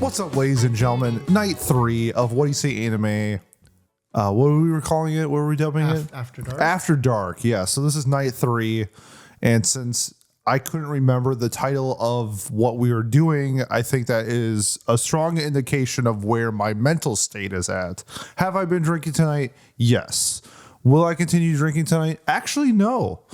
What's up, ladies and gentlemen? Night 3 of What Do You Say Anime. What were we calling it? What were we dubbing it? After Dark. After Dark, yeah. So this is night 3. And since I couldn't remember the title of what we were doing, I think that is a strong indication of where my mental state is at. Have I been drinking tonight? Yes. Will I continue drinking tonight? Actually, no.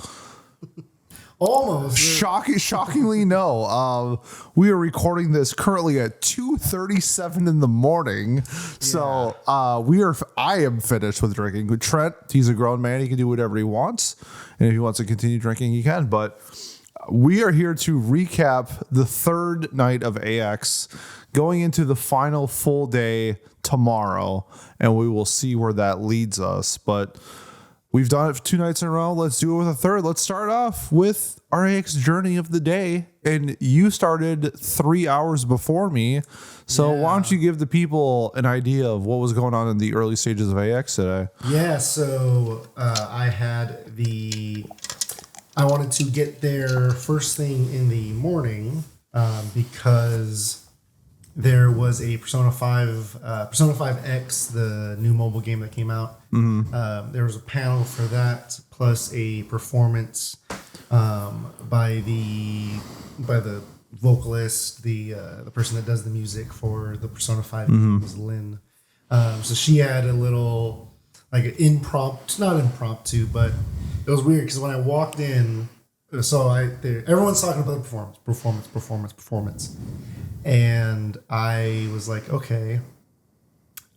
Almost. Shockingly, no. We are recording this currently at 2:37 in the morning. So I am finished with drinking. With Trent, he's a grown man. He can do whatever he wants. And if he wants to continue drinking, he can. But we are here to recap the third night of AX, going into the final full day tomorrow. And we will see where that leads us. But we've done it 2 nights in a row. Let's do it with a third. Let's start off with our AX journey of the day. And you started 3 hours before me. So why don't you give the people an idea of what was going on in the early stages of AX today? Yeah, so I wanted to get there first thing in the morning because there was a Persona 5X, the new mobile game that came out. Mm-hmm. There was a panel for that, plus a performance by the vocalist, the person that does the music for the Persona 5 game was Lynn. So she had a little like an not impromptu, but it was weird because when I walked in, everyone's talking about performance. And I was like, okay,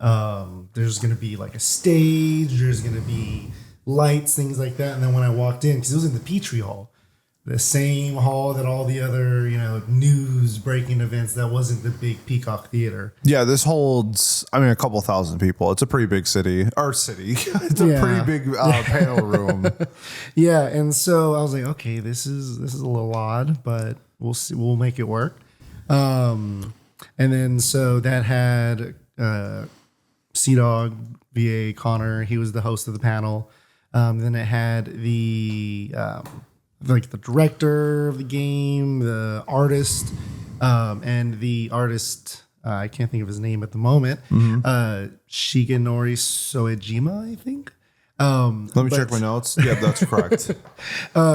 there's going to be like a stage, there's going to be lights, things like that. And then when I walked in, because it was in the Petrie Hall, the same hall that all the other, news breaking events, that wasn't the big Peacock Theater. Yeah, this holds, a couple thousand people. It's a pretty big city. It's a pretty big panel room. Yeah, and so I was like, okay, this is a little odd, but we'll see. We'll make it work. And then so that had Sea-Dog, VA Connor. He was the host of the panel. Then it had the director of the game, the artist, and the artist, I can't think of his name at the moment, Shigenori Soejima, I think. Let me check my notes. Yeah, that's correct.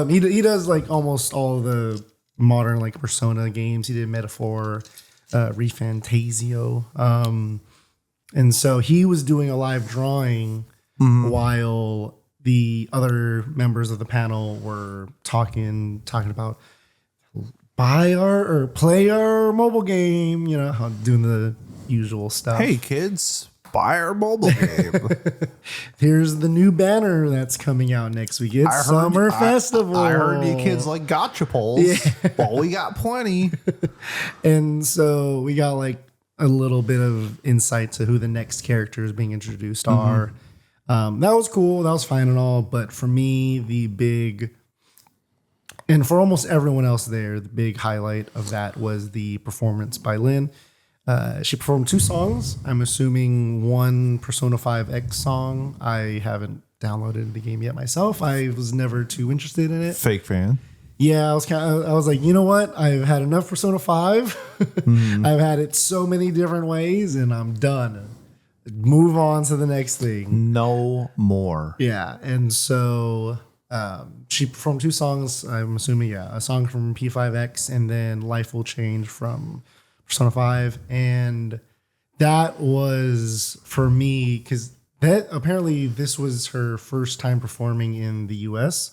He does like almost all of the modern like Persona games. He did Metaphor, Refantasio. And so he was doing a live drawing while the other members of the panel were talking about play our mobile game, doing the usual stuff. Hey kids, buy our mobile game. Here's the new banner that's coming out next week. It's Summer Festival. I heard you kids like gotcha polls. Yeah. Well, we got plenty. And so we got like a little bit of insight to who the next characters being introduced are. That was cool. That was fine and all. But for me, and for almost everyone else there, the big highlight of that was the performance by Lynn. She performed 2 songs. I'm assuming 1 Persona 5X song. I haven't downloaded the game yet myself. I was never too interested in it. Fake fan. Yeah, I was like, you know what? I've had enough Persona 5. I've had it so many different ways, and I'm done. Move on to the next thing. No more. Yeah, and so she performed 2 songs. I'm assuming, a song from P5X, and then Life Will Change from Persona 5. And that was for me because apparently this was her first time performing in the US.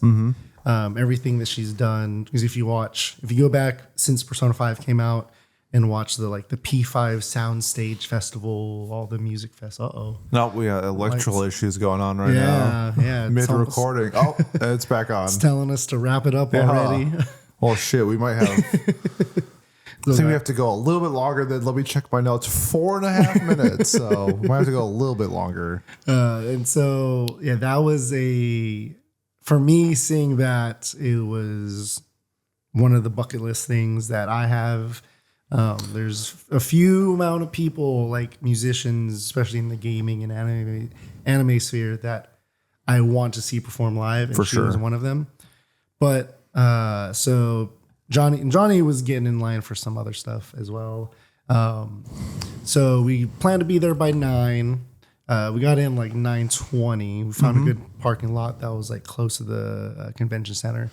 Everything that she's done, because if you go back since Persona 5 came out and watch the P5 Soundstage Festival, all the music fest. No, we got electrical issues going on right now. Yeah. Mid recording. It's back on. It's telling us to wrap it up already. Oh shit, we might have. I think we have to go a little bit longer than, let me check my notes, 4.5 minutes. So we might have to go a little bit longer. And so, that was for me, seeing that, it was one of the bucket list things that I have. There's a few amount of people, like musicians, especially in the gaming and anime sphere, that I want to see perform live. And she was one of them. But so Johnny was getting in line for some other stuff as well. So we planned to be there by 9. We got in like 9:20. We found a good parking lot that was like close to the convention center.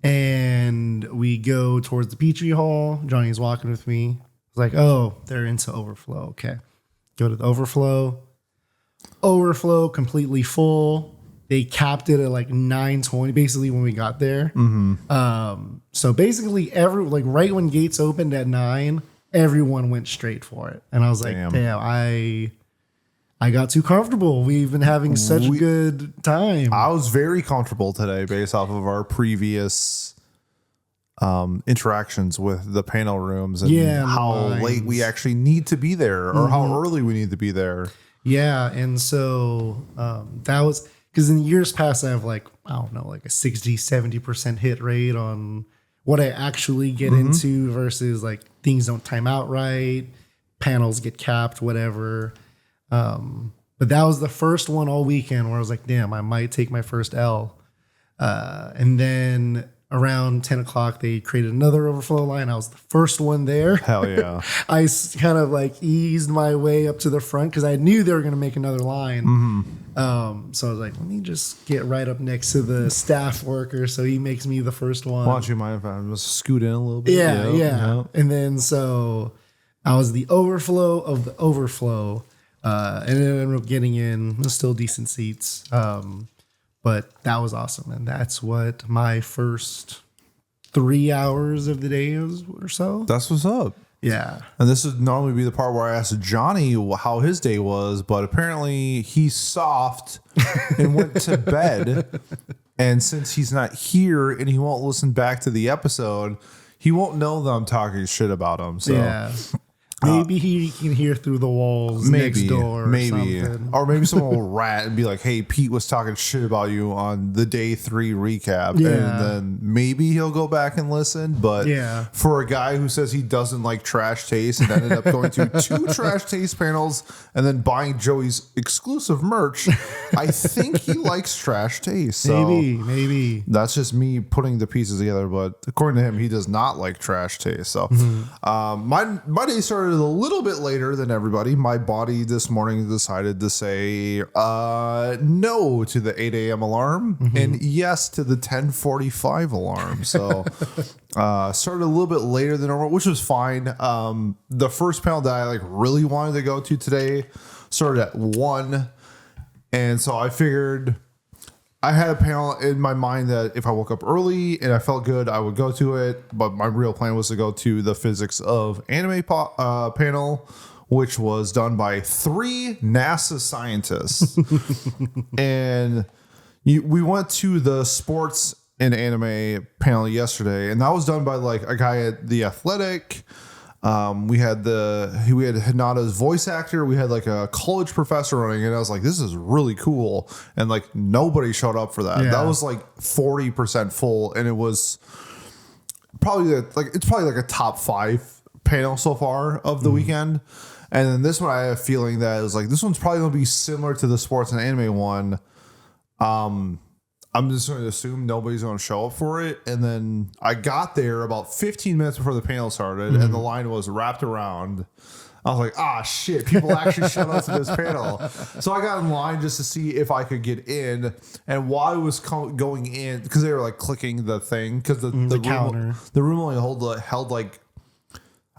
And we go towards the Petrie Hall. Johnny's walking with me. It's like, oh, they're into overflow. Okay. Go to the overflow. Overflow completely full. They capped it at like 9:20, basically when we got there. So basically right when gates opened at 9, everyone went straight for it. And I was like, damn, I got too comfortable. We've been having such a good time. I was very comfortable today based off of our previous interactions with the panel rooms and how late we actually need to be there or how early we need to be there. Yeah. And so that was because in years past, I have like a 60, 70% hit rate on what I actually get into versus like things don't time out right. Panels get capped, whatever. But that was the first one all weekend where I was like, damn, I might take my first L. And then around 10 o'clock, they created another overflow line. I was the first one there. Hell yeah. I kind of like eased my way up to the front because I knew they were going to make another line. So I was like, let me just get right up next to the staff worker. So he makes me the first one. Why don't you mind if I just scoot in a little bit? Yeah. And then so I was the overflow of the overflow. And then I ended up getting in still decent seats. But that was awesome. And that's what my first 3 hours of the day was or so. That's what's up. Yeah. And this would normally be the part where I asked Johnny how his day was, but apparently he's soft and went to bed. And since he's not here and he won't listen back to the episode, he won't know that I'm talking shit about him. So yeah. Maybe he can hear through the walls next door or something. Or maybe someone will rat and be like, hey, Pete was talking shit about you on the day 3 recap. Yeah. And then maybe he'll go back and listen. But for a guy who says he doesn't like Trash Taste and ended up going to 2 Trash Taste panels and then buying Joey's exclusive merch, I think he likes Trash Taste. So maybe. That's just me putting the pieces together. But according to him, he does not like Trash Taste. So my day started a little bit later than everybody. My body this morning decided to say no to the 8 a.m. alarm and yes to the 10:45 alarm. So started a little bit later than normal, which was fine. The first panel that I really wanted to go to today started at 1. And so I figured I had a panel in my mind that if I woke up early and I felt good, I would go to it. But my real plan was to go to the Physics of Anime panel, which was done by 3 NASA scientists. And we went to the Sports and Anime panel yesterday, and that was done by a guy at The Athletic. We had Hinata's voice actor. We had a college professor running it. And I was like, this is really cool. And nobody showed up for that. Yeah. That was 40% full. And it was probably a top 5 panel so far of the weekend. And then this one, I have a feeling that it was this one's probably going to be similar to the Sports and Anime one. I'm just going to assume nobody's going to show up for it. And then I got there about 15 minutes before the panel started and the line was wrapped around. I was like, shit, people actually showed up to this panel. So I got in line just to see if I could get in. And while I was going in, because they were clicking the thing, because the counter, the room only held I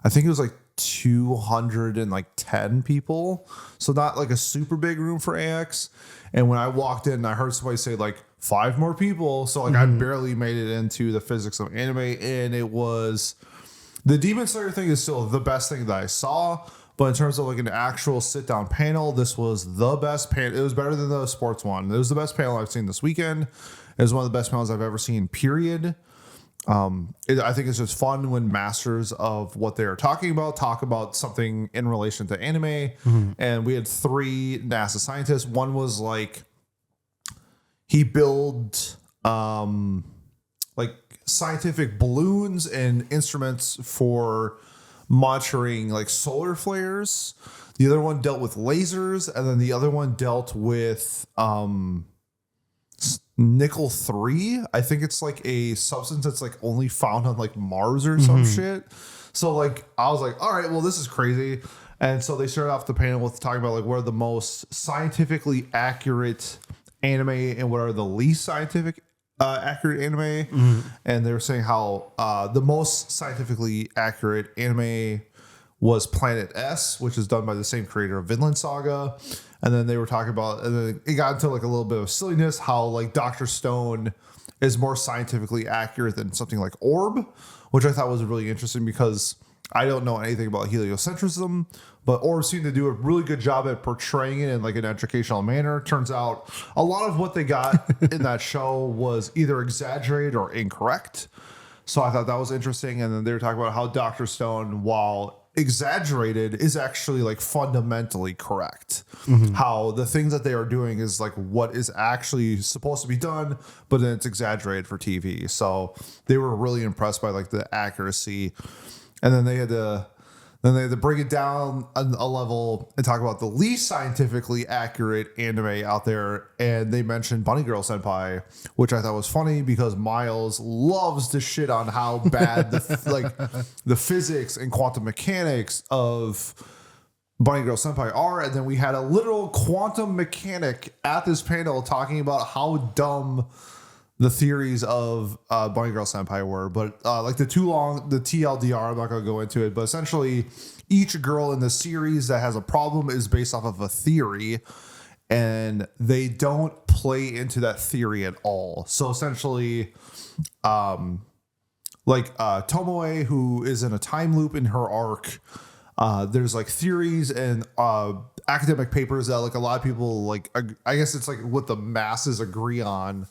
think it was 210 people. So not a super big room for AX. And when I walked in, I heard somebody say 5 more people. So I barely made it into the Physics of Anime. And it was the Demon Slayer thing is still the best thing that I saw. But in terms of an actual sit down panel, this was the best panel. It was better than the sports one. It was the best panel I've seen this weekend. It was one of the best panels I've ever seen, period. I think it's just fun when masters of what they're talking about talk about something in relation to anime. And we had 3 NASA scientists. One was he built scientific balloons and instruments for monitoring solar flares. The other one dealt with lasers, and then the other one dealt with nickel 3. I think it's a substance that's only found on Mars or some shit. So like I was like, all right, well, this is crazy. And so they started off the panel with talking about like what are the most scientifically accurate anime and what are the least scientific accurate anime. And they were saying how the most scientifically accurate anime was Planet S, which is done by the same creator of Vinland Saga. And then they were talking about, and then it got into like a little bit of silliness, how like Dr. Stone is more scientifically accurate than something like Orb, which I thought was really interesting because I don't know anything about heliocentrism, but Orb seemed to do a really good job at portraying it in like an educational manner. Turns out a lot of what they got in that show was either exaggerated or incorrect. So I thought that was interesting. And then they were talking about how Dr. Stone, while exaggerated, is actually like fundamentally correct. How the things that they are doing is like what is actually supposed to be done, but then it's exaggerated for TV. So they were really impressed by like the accuracy. And then they had to bring it down a level and talk about the least scientifically accurate anime out there. And they mentioned Bunny Girl Senpai, which I thought was funny because Miles loves to shit on how bad the physics and quantum mechanics of Bunny Girl Senpai are. And then we had a literal quantum mechanic at this panel talking about how dumb the theories of Bunny Girl Senpai were, but like the TLDR, I'm not going to go into it, but essentially each girl in the series that has a problem is based off of a theory, and they don't play into that theory at all. So essentially, like Tomoe, who is in a time loop in her arc, there's like theories and academic papers that like a lot of people like, I guess it's like what the masses agree on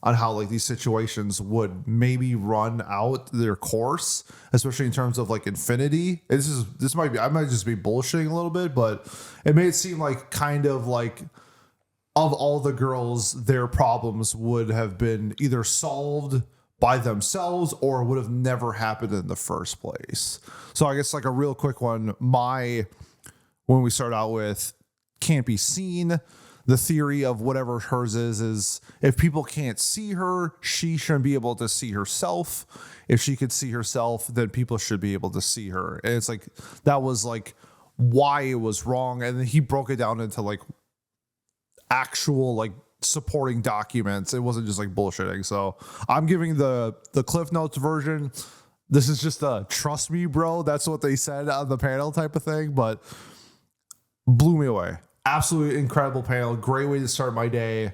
how like these situations would maybe run out their course, especially in terms of like infinity. And I might just be bullshitting a little bit, but it made it seem like kind of like of all the girls, their problems would have been either solved by themselves or would have never happened in the first place. So I guess like a real quick one, when we start out with can't be seen, the theory of whatever hers is if people can't see her, she shouldn't be able to see herself. If she could see herself, then people should be able to see her. And it's like, that was like why it was wrong. And then he broke it down into like actual like supporting documents. It wasn't just like bullshitting. So I'm giving the Cliff Notes version. This is just a trust me, bro. That's what they said on the panel type of thing, but blew me away. Absolutely incredible panel. Great way to start my day.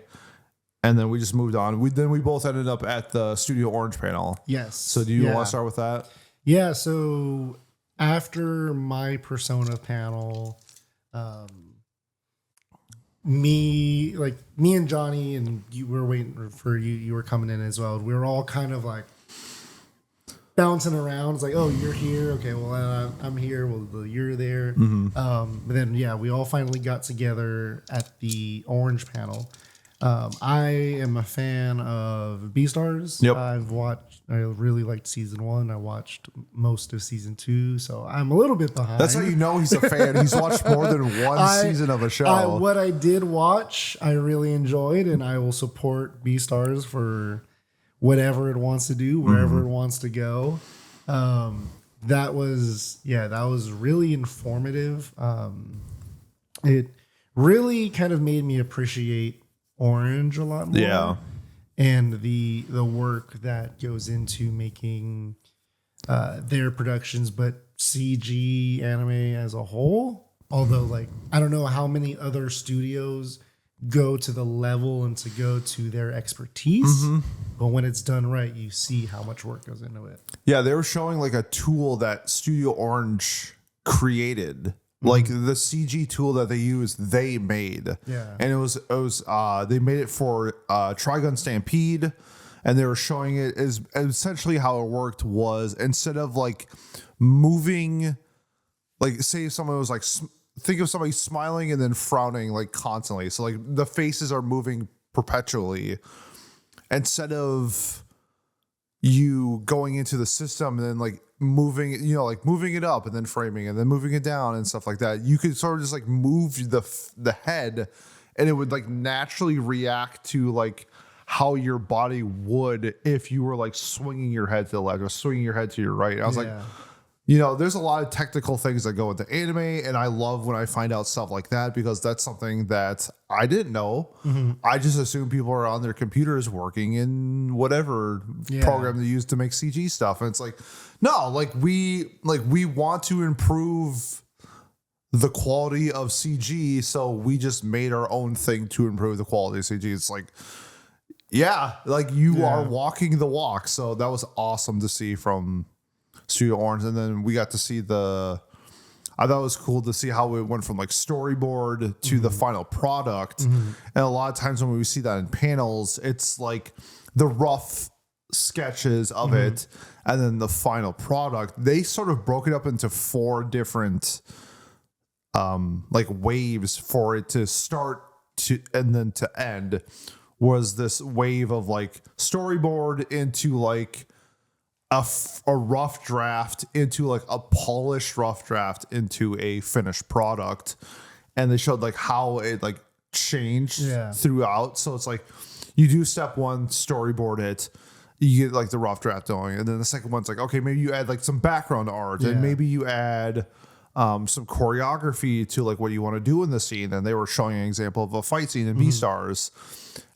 And then we just moved on. We both ended up at the Studio Orange panel. Yes. So do you want to start with that? Yeah. So after my Persona panel, me and Johnny, and you were waiting for you. You were coming in as well. We were all kind of like bouncing around. It's like, oh, you're here. Okay, well, I'm here. Well, you're there. But then, we all finally got together at the Orange panel. I am a fan of Beastars. Yep. I really liked season 1. I watched most of season 2, so I'm a little bit behind. That's how you know he's a fan. He's watched more than one season of a show. What I did watch, I really enjoyed, and I will support Beastars for whatever it wants to do, wherever it wants to go. That was really informative. It really kind of made me appreciate Orange a lot more. Yeah. And the work that goes into making their productions, but CG anime as a whole. Although, like, I don't know how many other studios go to the level and to go to their expertise, but when it's done right, you see how much work goes into it. Yeah, they were showing like a tool that Studio Orange created, like the CG tool that they made. Yeah, and it was they made it for Trigun Stampede, and they were showing it as essentially how it worked was instead of like moving, like say if someone was like. Think of somebody smiling and then frowning like constantly. So like the faces are moving perpetually instead of you going into the system and then like moving it up and then framing and then moving it down and stuff like that. You could sort of just like move the head and it would like naturally react to like how your body would if you were like swinging your head to the left or swinging your head to your right. And I was like, there's a lot of technical things that go into anime, and I love when I find out stuff like that because that's something that I didn't know. I just assume people are on their computers working in whatever program they use to make CG stuff, and it's like, no, we want to improve the quality of CG, so we just made our own thing to improve the quality of CG. It's like, you are walking the walk. So that was awesome to see from Studio Orange. And then we got to see I thought it was cool to see how it went from like storyboard to the final product. And a lot of times when we see that in panels, it's like the rough sketches of it and then the final product. They sort of broke it up into 4 different waves for it to start to and then to end. Was this wave of like storyboard into like a rough draft into like a polished rough draft into a finished product, and they showed like how it like changed throughout. So it's like you do step 1, storyboard it, you get like the rough draft going, and then the second one's like, okay, maybe you add like some background art, and maybe you add some choreography to like what you want to do in the scene. And they were showing an example of a fight scene in Beastars.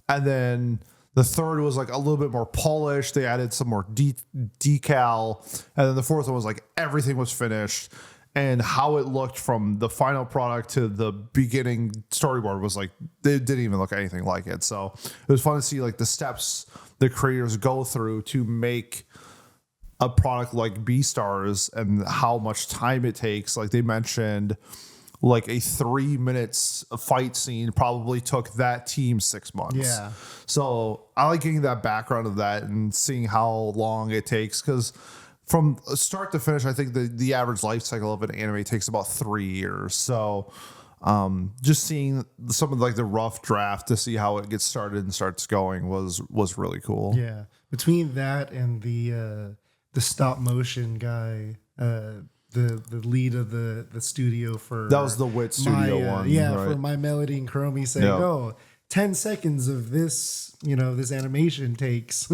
And then the third was like a little bit more polished. They added some more decal. And then the fourth one was like everything was finished. And how it looked from the final product to the beginning storyboard was like, they didn't even look anything like it. So it was fun to see like the steps the creators go through to make a product like Beastars and how much time it takes. Like they mentioned, like a 3 minutes fight scene probably took that team 6 months. Yeah. So I like getting that background of that and seeing how long it takes. Because from start to finish, I think the average life cycle of an anime takes about 3 years. So just seeing some of like the rough draft to see how it gets started and starts going was really cool. Yeah. Between that and the stop motion guy, the lead of the studio for that was the Wit Studio one. Yeah, right? For My Melody and Chromie saying, 10 seconds of this, this animation takes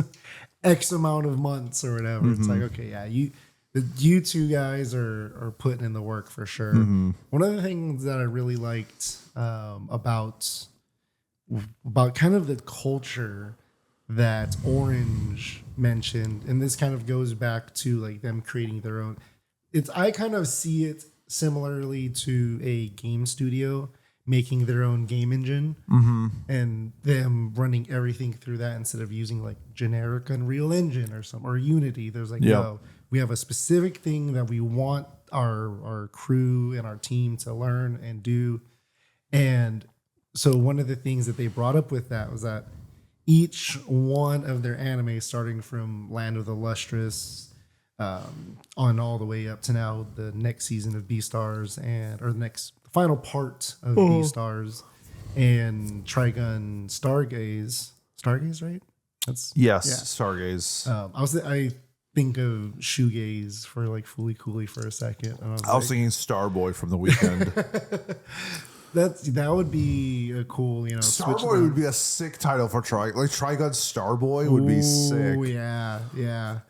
X amount of months or whatever. It's like, okay, you two guys are putting in the work for sure. One of the things that I really liked about kind of the culture that Orange mentioned, and this kind of goes back to like them creating their own. I kind of see it similarly to a game studio making their own game engine and them running everything through that instead of using like generic Unreal Engine or Unity. There's like, no, we have a specific thing that we want our crew and our team to learn and do. And so one of the things that they brought up with that was that each one of their anime, starting from Land of the Lustrous, on all the way up to now the next season of Beastars or the final part of Beastars and Trigun Stargaze, right? Stargaze. I think of Shoegaze for like Fooly Cooly for a second. And I was thinking Starboy from the Weekend. That would be a cool, Starboy would be a sick title for Trigun Starboy would be sick. Oh yeah.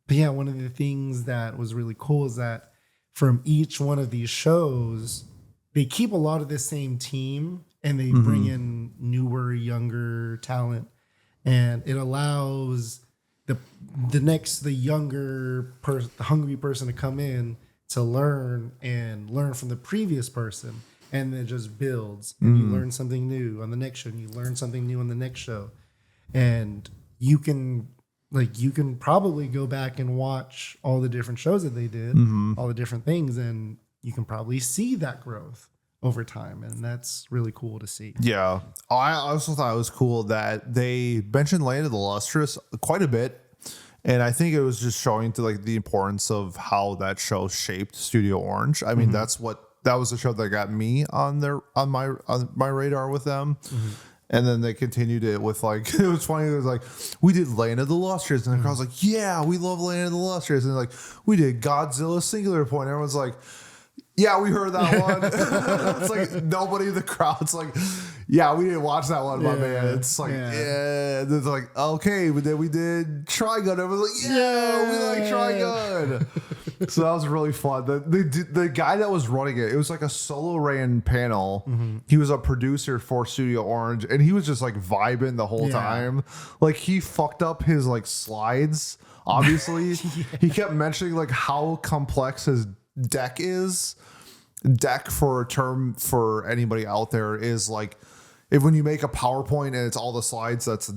But yeah, one of the things that was really cool is that from each one of these shows, they keep a lot of the same team and they bring in newer, younger talent, and it allows the younger person, the hungry person, to come in to learn from the previous person, and it just builds. And you learn something new on the next show, and you learn something new on the next show, and you can probably go back and watch all the different shows that they did, all the different things, and you can probably see that growth over time. And that's really cool to see. Yeah. I also thought it was cool that they mentioned Land of the Lustrous quite a bit. And I think it was just showing to like the importance of how that show shaped Studio Orange. I mean, that was the show that got me on my radar with them. And then they continued it with like, it was funny. It was like, we did Land of the Lustrous. And the crowd's like, yeah, we love Land of the Lustrous. And like, we did Godzilla Singular Point. Everyone's like, yeah, we heard that one. It's like nobody in the crowd's like, yeah, we didn't watch that one, my man. It's like, yeah. It's like, okay, but then we did Trigun. Everyone's like, yeah, we like Trigun. So that was really fun. The guy that was running it was like a solo ran panel. Mm-hmm. He was a producer for Studio Orange, and he was just like vibing the whole time. Like he fucked up his like slides. Obviously, he kept mentioning like how complex his deck is. Deck, for a term for anybody out there, is like if when you make a PowerPoint and it's all the slides, that's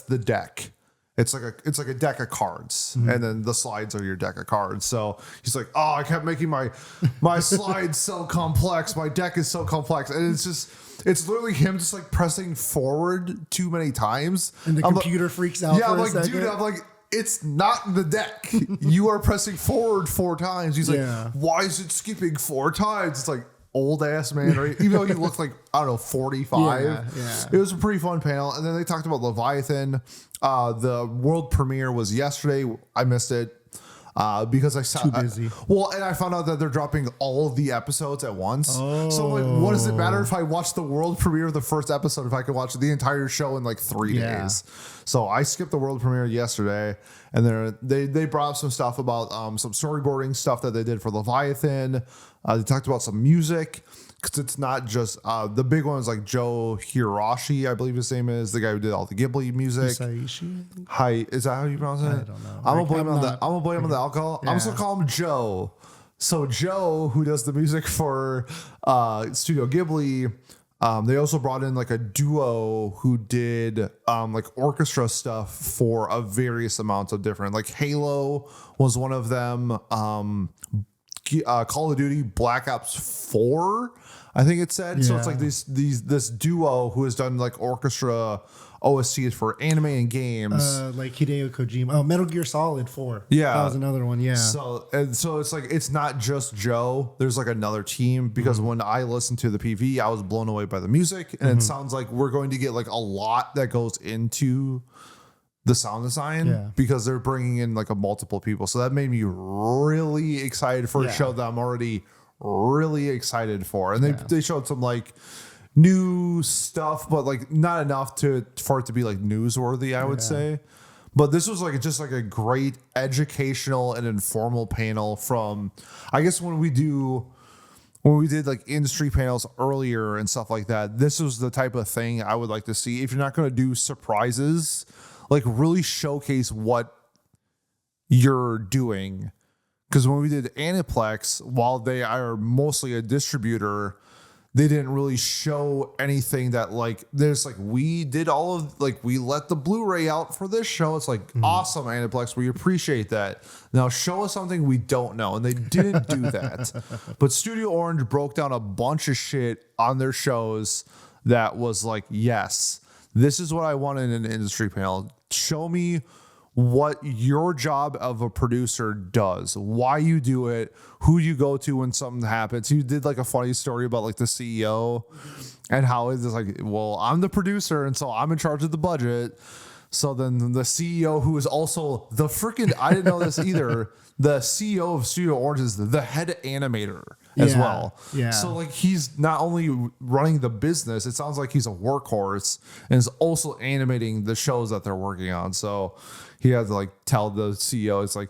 the deck. It's like a deck of cards, and then the slides are your deck of cards. So he's like, "Oh, I kept making my slides so complex. My deck is so complex," and it's literally him just like pressing forward too many times, and the computer freaks out. Yeah, I'm like, dude, I'm like, it's not the deck. You are pressing forward 4 times. He's like, why is it skipping 4 times? It's like, old ass man, right? Even though he looked like, I don't know, 45. Yeah. It was a pretty fun panel. And then they talked about Leviathan. The world premiere was yesterday. I missed it because I saw too busy. And I found out that they're dropping all of the episodes at once. So like, what does it matter if I watch the world premiere of the first episode if I could watch the entire show in like 3 days? So I skipped the world premiere yesterday, and they brought up some stuff about some storyboarding stuff that they did for Leviathan. They talked about some music, because it's not just the big ones like Joe Hiroshi, I believe his name is, the guy who did all the Ghibli music. Hisaishi? Hi, is that how you pronounce it? I don't know. I'm gonna blame him on the alcohol. I'm just gonna call him Joe. So Joe, who does the music for Studio Ghibli, they also brought in like a duo who did like orchestra stuff for a various amounts of different, like Halo was one of them. Call of Duty Black Ops 4, I think it said. So it's like this duo who has done like orchestra OSTs for anime and games, like Hideo Kojima. Oh, Metal Gear Solid 4. Yeah, that was another one. Yeah. So it's like it's not just Joe. There's like another team, because when I listened to the PV, I was blown away by the music, and it sounds like we're going to get like a lot that goes into the sound design, because they're bringing in like a multiple people. So that made me really excited for a show that I'm already really excited for. And they showed some like new stuff, but like not enough for it to be like newsworthy, I would say. But this was like just like a great educational and informal panel from, I guess when we did like industry panels earlier and stuff like that, this was the type of thing I would like to see. If you're not going to do surprises, like really showcase what you're doing. Because when we did Aniplex, while they are mostly a distributor, they didn't really show anything that like, there's like, we did all of like, we let the Blu-ray out for this show. It's like, awesome, Aniplex. We appreciate that. Now show us something we don't know. And they didn't do that. But Studio Orange broke down a bunch of shit on their shows that was like, yes, this is what I want in an industry panel. Show me what your job of a producer does, why you do it, who you go to when something happens. You did like a funny story about like the CEO and how it's like, well, I'm the producer, and so I'm in charge of the budget. So then the CEO, who is also the freaking, I didn't know this either, the CEO of Studio Orange is the head animator as well. Yeah. So like he's not only running the business, it sounds like he's a workhorse, and is also animating the shows that they're working on. So he had to like tell the CEO, it's like,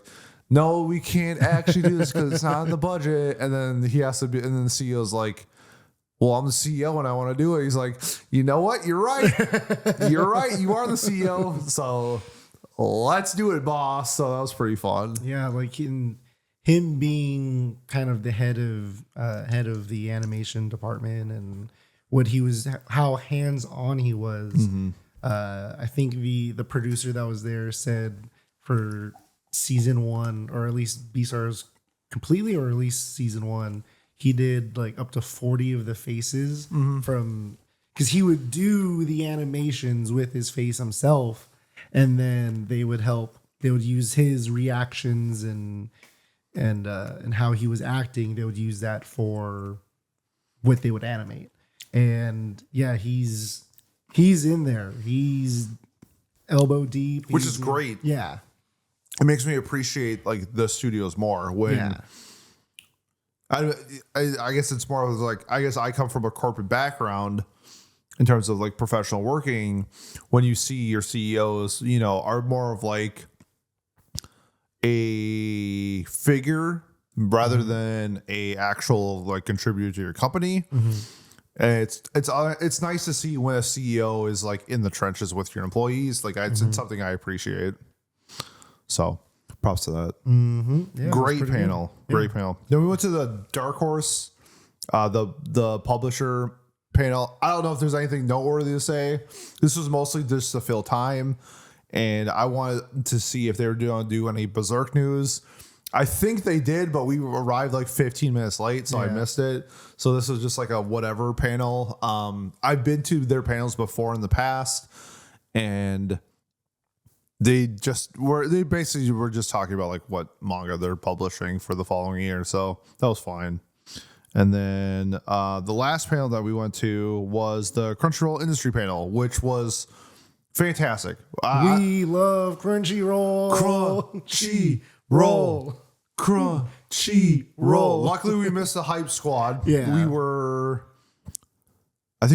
no, we can't actually do this because it's not in the budget. And then he has to be, and then the CEO's like, well, I'm the CEO and I want to do it. He's like, you know what? You're right. You're right. You are the CEO. So let's do it, boss. So that was pretty fun. Yeah, like him being kind of the head of the animation department, and what he was, how hands-on he was. I think the producer that was there said for season 1, or at least B-Stars completely, or at least season 1, he did like up to 40 of the faces from, because he would do the animations with his face himself, and then they would use his reactions and how he was acting. They would use that for what they would animate. And yeah, he's in there. He's elbow deep, which is great. Yeah, it makes me appreciate like the studios more when. I guess it's more of like, I guess I come from a corporate background in terms of like professional working. When you see your CEOs, you know, are more of like a figure rather than a actual like contributor to your company. And it's nice to see when a CEO is like in the trenches with your employees. Like it's something I appreciate. So props to that. Yeah, Great panel. Great panel. Then we went to the Dark Horse, the publisher panel. I don't know if there's anything noteworthy to say. This was mostly just to fill time, and I wanted to see if they were going to do any Berserk news. I think they did, but we arrived like 15 minutes late, so I missed it. So this was just like a whatever panel. I've been to their panels before in the past, and they basically were just talking about like what manga they're publishing for the following year. So that was fine. And then the last panel that we went to was the Crunchyroll industry panel, which was fantastic. We love Crunchy-Roll. Crunchy-Roll. Luckily, we missed the hype squad. Yeah. I think we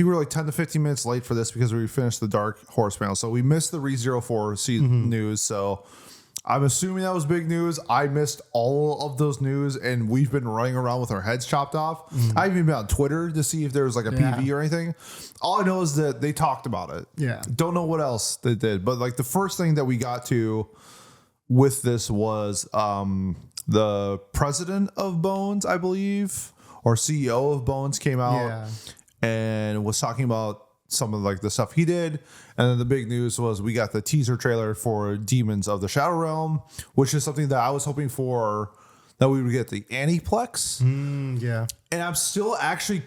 were like 10 to 15 minutes late for this because we finished the Dark Horse panel. So we missed the Re:Zero4 season news. So I'm assuming that was big news. I missed all of those news, and we've been running around with our heads chopped off. I haven't even been on Twitter to see if there was like a PV or anything. All I know is that they talked about it. Yeah. Don't know what else they did. But like the first thing that we got to with this was the president of Bones, I believe, or CEO of Bones came out and was talking about some of like the stuff he did. And then the big news was we got the teaser trailer for Demons of the Shadow Realm, which is something that I was hoping for that we would get the Aniplex. And I'm still actually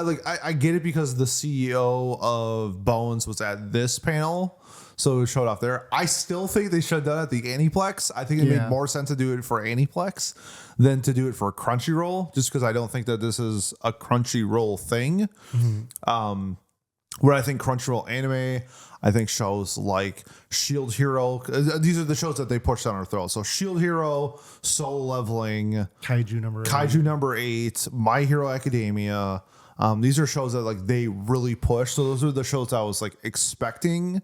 like, I get it because the CEO of Bones was at this panel. So it showed off there. I still think they should have done it at the Aniplex. I think it made more sense to do it for Aniplex than to do it for Crunchyroll, just because I don't think that this is a Crunchyroll thing. Where I think Crunchyroll anime, I think shows like Shield Hero, these are the shows that they push down our throat. So Shield Hero, Soul Leveling, Kaiju number 8, My Hero Academia. These are shows that like they really push. So those are the shows I was like expecting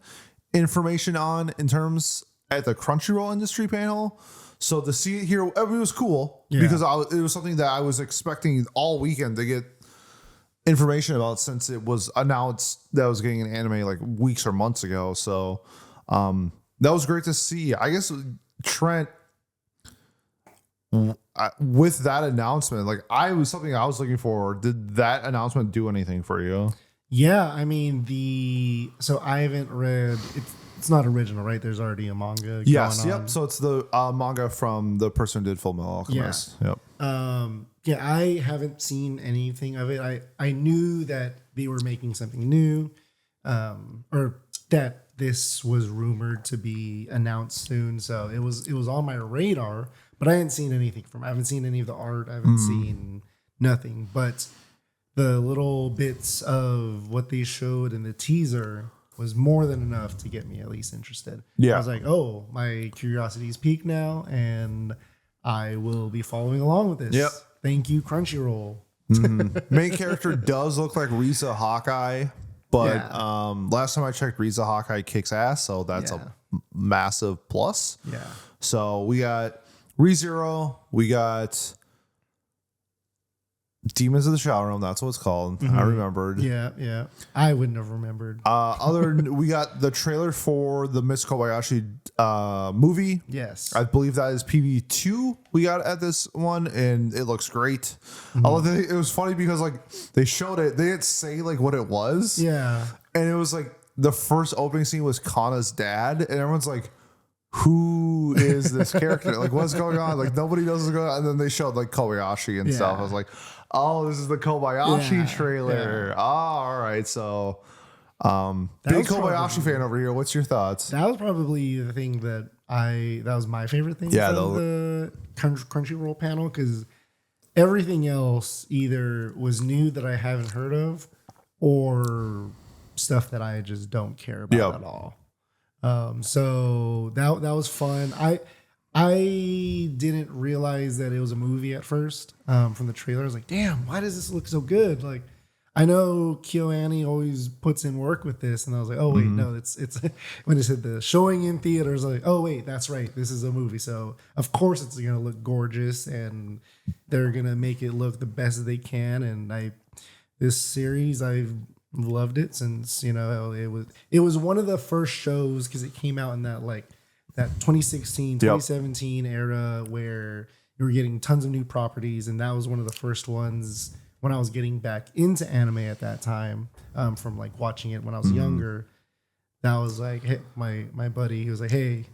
information on in terms at the Crunchyroll industry panel. So to see it here, it was cool because it was something that I was expecting all weekend to get information about, since it was announced that I was getting an anime like weeks or months ago. So that was great to see. I guess Trent, with that announcement, like I was looking for. Did that announcement do anything for you? Yeah, I mean so I haven't read it's not original, right? There's already a manga. Yes, going on. So it's the manga from the person who did Full Metal Alchemist. I haven't seen anything of it. I knew that they were making something new, or that this was rumored to be announced soon. So it was on my radar, but I hadn't seen anything from it. I haven't seen any of the art. I haven't seen nothing, but the little bits of what they showed in the teaser was more than enough to get me at least interested. I was like, oh, my curiosity's peaked now, and I will be following along with this. Thank you, Crunchyroll. Main character does look like Riza Hawkeye, but last time I checked, Riza Hawkeye kicks ass, so that's a massive plus. So we got Re:Zero, we got Demons of the Shadow Realm, that's what it's called. I remembered. I wouldn't have remembered. We got the trailer for the Miss Kobayashi movie. Yes. I believe that is PV2 we got at this one, and it looks great. I love that. It was funny because like they showed it, they didn't say like what it was. And it was like the first opening scene was Kana's dad, and everyone's like, who is this character? Like, what's going on? Like, nobody knows what's going on. And then they showed like Kobayashi and stuff. I was like, oh, this is the Kobayashi trailer. Oh, all right. So, big Kobayashi fan over here. What's your thoughts? That was probably the thing that was my favorite thing from the Crunchyroll panel, because everything else either was new that I haven't heard of or stuff that I just don't care about at all. So that was fun. I didn't realize that it was a movie at first. From the trailer, I was like, damn, why does this look so good? Like, I know KyoAni always puts in work with this, and I was like, oh wait, no, it's when it said the showing in theaters, I was like, oh wait, that's right, this is a movie, so of course it's gonna look gorgeous, and they're gonna make it look the best they can. And this series, I've loved it since it was one of the first shows because it came out in that 2016 2017 era where you were getting tons of new properties, and that was one of the first ones when I was getting back into anime at that time, from like watching it when I was younger. That was like, hey, my buddy, he was like, hey,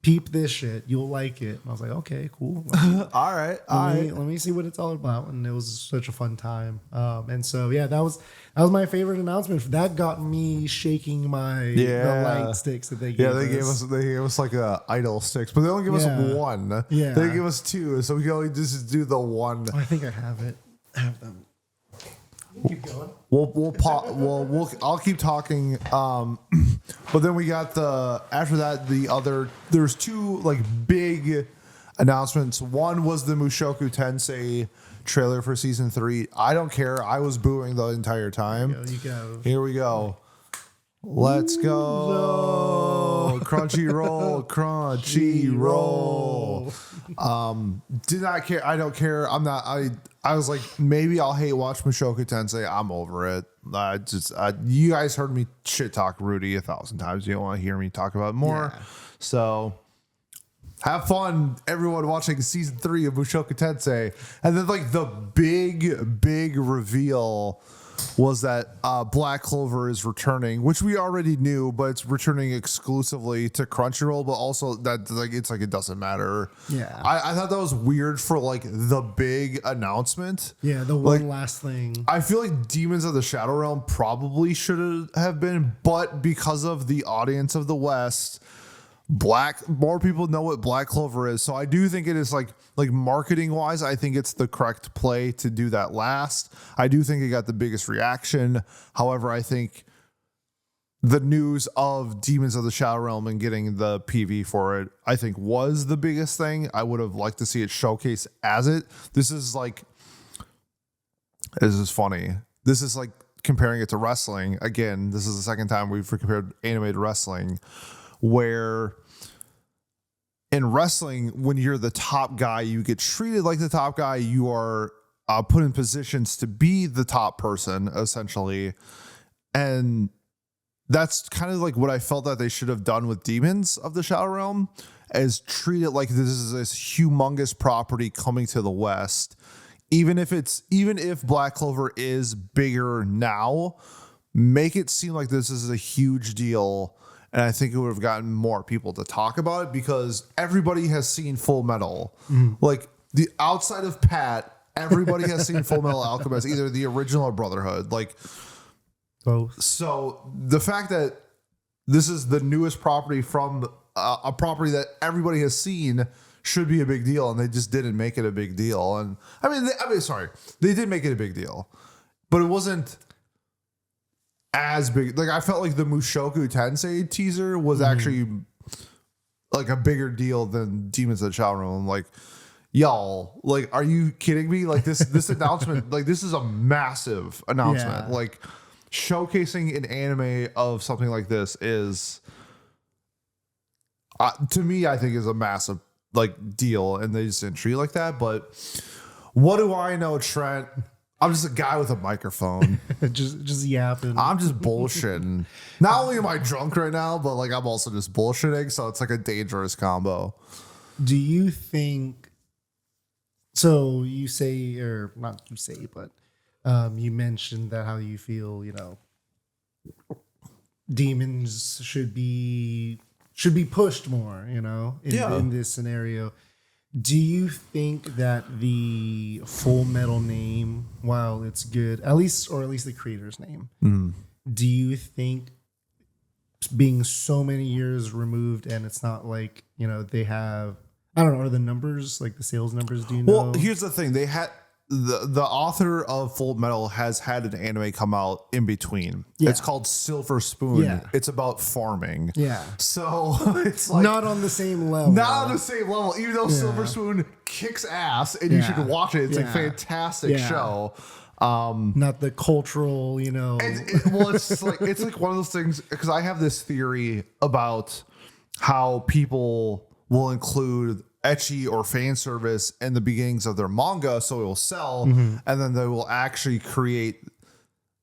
peep this shit, you'll like it. And I was like, okay, cool. All right. Let me see what it's all about. And it was such a fun time. And so yeah, that was my favorite announcement. That got me shaking the light sticks that they gave us. Yeah, they gave us like idol sticks, but they only give us one. Yeah. They give us two, so we can only just do the one. I think I have it. I have them. Keep going. I'll keep talking. But then we got after that, there's two like big announcements. One was the Mushoku Tensei trailer for season 3. I don't care. I was booing the entire time. Here we go. Let's go. CRUN-CHY-ROLL, CRUN-CHY-ROLL. Did not care. I don't care. I was like, maybe I'll hate watch Mushoku Tensei. I'm over it. You guys heard me shit talk Rudy 1,000 times. You don't want to hear me talk about it more. Yeah. So have fun, everyone, watching season 3 of Mushoku Tensei. And then like the big reveal was that Black Clover is returning, which we already knew, but it's returning exclusively to Crunchyroll. But also that it doesn't matter. Yeah, I thought that was weird for like the big announcement. Yeah, the one last thing. I feel like Demons of the Shadow Realm probably should have been, but because of the audience of the West, more people know what Black Clover is. So I do think it is like marketing wise, I think it's the correct play to do that last. I do think it got the biggest reaction. However, I think the news of Demons of the Shadow Realm and getting the PV for it, I think was the biggest thing. I would have liked to see it showcased as it. This is funny. This is like comparing it to wrestling. Again, this is the second time we've compared anime to wrestling, where in wrestling, when you're the top guy, you get treated like the top guy. You are put in positions to be the top person, essentially. And that's kind of like what I felt that they should have done with Demons of the Shadow Realm, is treat it like this is this humongous property coming to the West. Even if Black Clover is bigger now, make it seem like this is a huge deal. And I think it would have gotten more people to talk about it, because everybody has seen Full Metal. Like the outside of Pat, everybody has seen Full Metal Alchemist, either the original or Brotherhood. Like both. So the fact that this is the newest property from a property that everybody has seen should be a big deal, and they just didn't make it a big deal. And they did make it a big deal, but it wasn't as big. Like I felt like the Mushoku Tensei teaser was actually like a bigger deal than Demons of the Shadow Realm. Like, y'all, like, are you kidding me? Like this announcement, like this is a massive announcement. Yeah. Like showcasing an anime of something like this is, to me, I think is a massive like deal, and they just didn't treat it like that. But what do I know, Trent? I'm just a guy with a microphone. just yapping. I'm just bullshitting. Not only am I drunk right now, but like I'm also just bullshitting. So it's like a dangerous combo. Do you think? So you say, or not you say, but you mentioned that how you feel. Demons should be pushed more. In this scenario. Do you think that the Full Metal name, while it's good, at least the creator's name, do you think being so many years removed and it's not like, they have, I don't know, are the numbers, like the sales numbers, do you know? Well, here's the thing. They had, the author of Full Metal has had an anime come out in between. Yeah. It's called Silver Spoon. Yeah. It's about farming. Yeah. So it's like not on the same level. Not on the same level, even though Silver Spoon kicks ass and you should watch it. It's a fantastic show. Not the cultural, Well, it's like one of those things, because I have this theory about how people will include ecchi or fan service in the beginnings of their manga so it will sell, and then they will actually create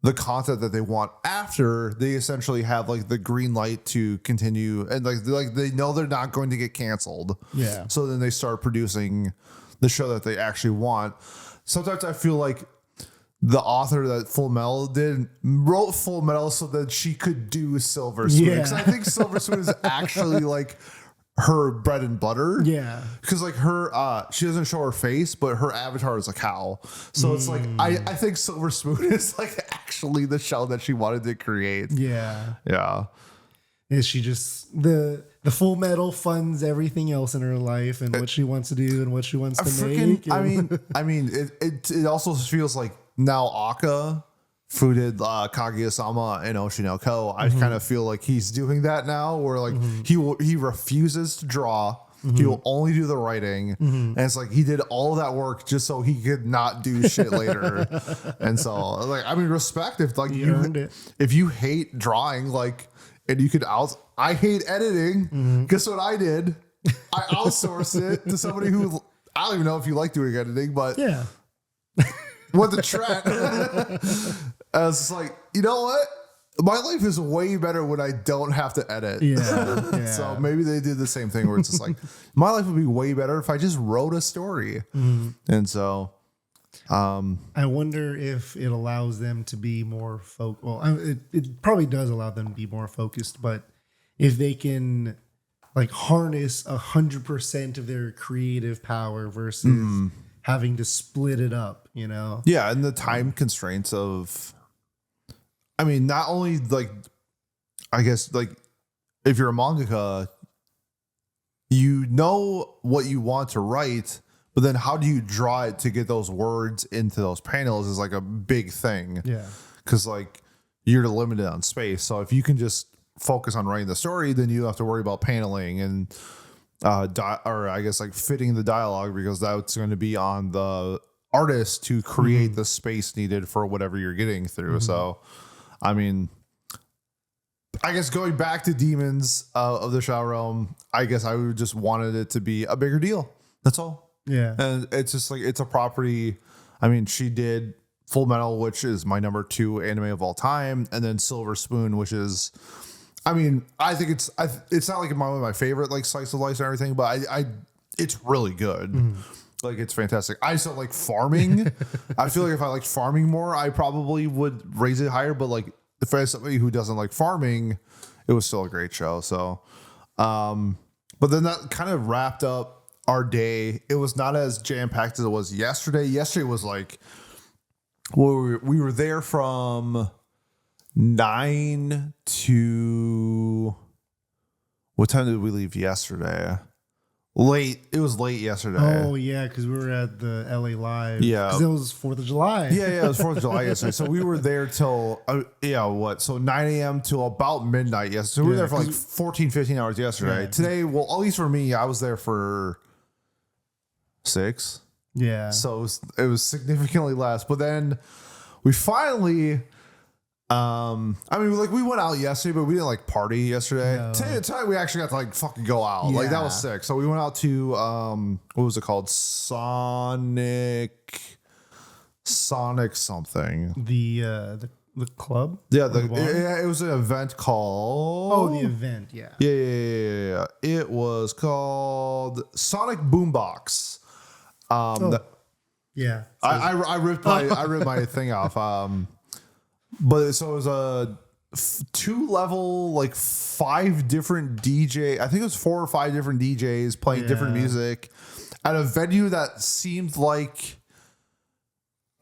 the content that they want after they essentially have like the green light to continue, and like they know they're not going to get canceled. Yeah. So then they start producing the show that they actually want. Sometimes I feel like the author that Full Metal did wrote Full Metal so that she could do Silver Spoon. Yeah. Because I think Silver Spoon is actually like her bread and butter. Yeah. Because like she doesn't show her face, but her avatar is a cow. So it's like, I think Silver Spoon is like actually the show that she wanted to create. Yeah. Yeah. Is she just the Full Metal funds everything else in her life and what she wants to do and what she wants to make? I mean, it also feels like now Aka, who did Kaguya-sama and Oshinoko, I kind of feel like he's doing that now, where like he refuses to draw. He will only do the writing, and it's like he did all of that work just so he could not do shit later. And so, like, I mean, respect if like He earned it. if you hate drawing, like, and you could I hate editing. Guess what I did? I outsourced it to somebody who I don't even know if you like doing editing, but Yeah. with the Trent, I was just like, you know what? My life is way better when I don't have to edit. Yeah. So maybe they did the same thing where it's just like, my life would be way better if I just wrote a story. And so, I wonder if it allows them to be more focused. Well, it probably does allow them to be more focused, but if they can like harness 100% of their creative power versus having to split it up, yeah. And the time constraints of, I mean, not only like, I guess like if you're a mangaka, you know what you want to write, but then how do you draw it to get those words into those panels is like a big thing. Yeah. Cause like you're limited on space. So if you can just focus on writing the story, then you don't have to worry about paneling and, or I guess like fitting the dialogue, because that's going to be on the artist to create the space needed for whatever you're getting through. So, I mean, I guess going back to Demons of the Shadow Realm, I guess I would just wanted it to be a bigger deal. That's all. Yeah. And it's just like, it's a property. I mean, she did Full Metal, which is my number 2 anime of all time. And then Silver Spoon, which is, I mean, I think it's not like one of my favorite like slice of life and everything, but it's really good. Like, it's fantastic. I still like farming. I feel like if I liked farming more, I probably would raise it higher. But like, if I have somebody who doesn't like farming, it was still a great show. So, but then that kind of wrapped up our day. It was not as jam packed as it was yesterday. Yesterday was like, well, we were there from 9 to, what time did we leave yesterday? Late. It was late yesterday. Oh yeah, because we were at the LA Live. Yeah, because it was 4th of July. Yeah, it was 4th of July yesterday. So we were there till So 9 a.m. till about midnight yesterday. So we were there for like 14, 15 hours yesterday. Yeah. Today, well, at least for me, I was there for 6. Yeah. So it was significantly less. But then we finally. I mean, like, we went out yesterday, but we didn't like party yesterday. No. Tonight we actually got to like fucking go out. Like, that was sick. So we went out to what was it called? Sonic something. The club. Yeah, it was an event called. Oh, the event. Yeah. Yeah. It was called Sonic Boombox. Yeah. I ripped my thing off. But so it was a 2-level, like 5 different DJ. I think it was 4 or 5 different DJs playing different music at a venue that seemed like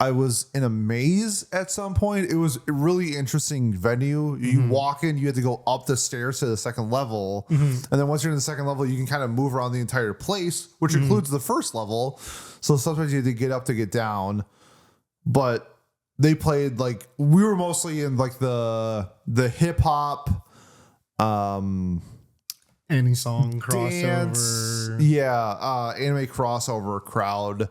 I was in a maze at some point. It was a really interesting venue. You walk in, you had to go up the stairs to the second level. And then once you're in the second level, you can kind of move around the entire place, which includes the first level. So sometimes you had to get up to get down. But they played, like, we were mostly in like the hip hop, any song crossover. Dance, anime crossover crowd.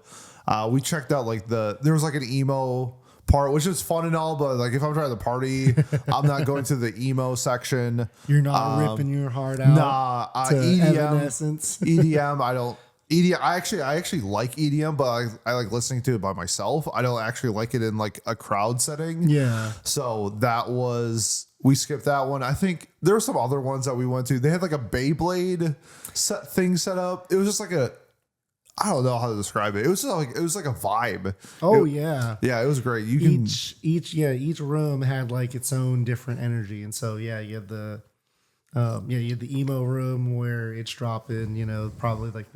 We checked out like there was like an emo part, which is fun and all, but like if I'm trying to party, I'm not going to the emo section. You're not ripping your heart out. Nah, to EDM, Evanescence. EDM. I don't. EDM. I actually like EDM, but I like listening to it by myself. I don't actually like it in like a crowd setting. Yeah. So we skipped that one. I think there were some other ones that we went to. They had like a Beyblade thing set up. It was just like I don't know how to describe it. It was like a vibe. Oh it yeah, it was great. Each room had like its own different energy, and so you had the you had the emo room where it's dropping, probably like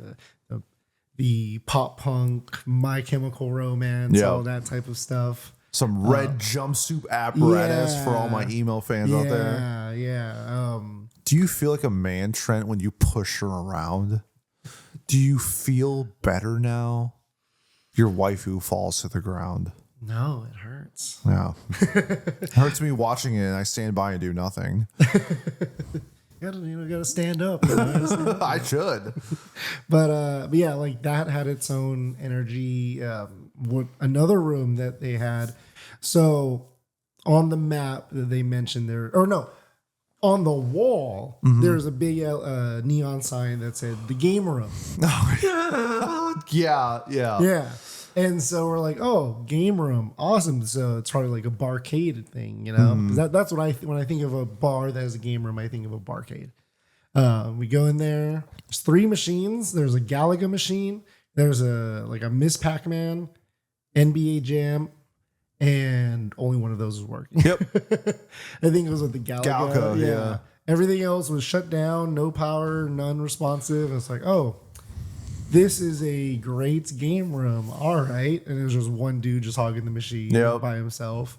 the pop punk, My Chemical Romance, all that type of stuff. Some red jumpsuit apparatus for all my emo fans out there. Yeah. Do you feel like a man, Trent, when you push her around? Do you feel better now? Your waifu falls to the ground. No, it hurts. Yeah. It hurts me watching it and I stand by and do nothing. You gotta stand up. I should. But yeah, like that had its own energy. Another room that they had. So on the map that they mentioned on the wall, there's a big neon sign that said the game room. Yeah. And so we're like, oh, game room, awesome. So it's probably like a barcade thing, Because that's what when I think of a bar that has a game room, I think of a barcade. We go in there. There's 3 machines. There's a Galaga machine. There's a Miss Pac-Man, NBA Jam, and only one of those was working. Yep. I think it was with the Galaga. Yeah. Everything else was shut down, no power, non-responsive. It's like, oh, this is a great game room. All right. And it was just one dude just hogging the machine by himself.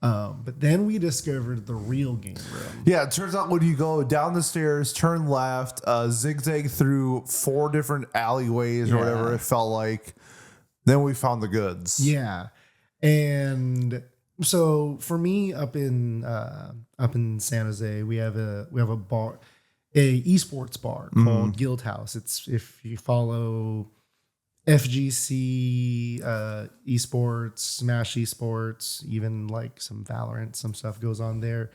But then we discovered the real game room. Yeah, it turns out when you go down the stairs, turn left, zigzag through 4 different alleyways or whatever it felt like, then we found the goods. Yeah. And so for me up in San Jose, we have a bar, a esports bar called Guild House. It's if you follow FGC esports, Smash esports, even like some Valorant, some stuff goes on there.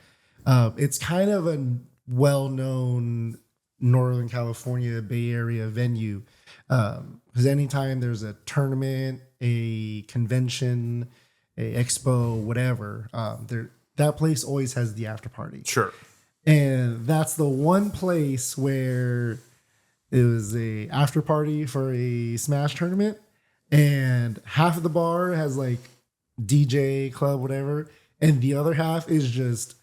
It's kind of a well-known Northern California Bay Area venue. Because anytime there's a tournament, a convention, a expo, whatever, that place always has the after party. Sure. And that's the one place where it was a after party for a Smash tournament, and half of the bar has like DJ club, whatever, and the other half is just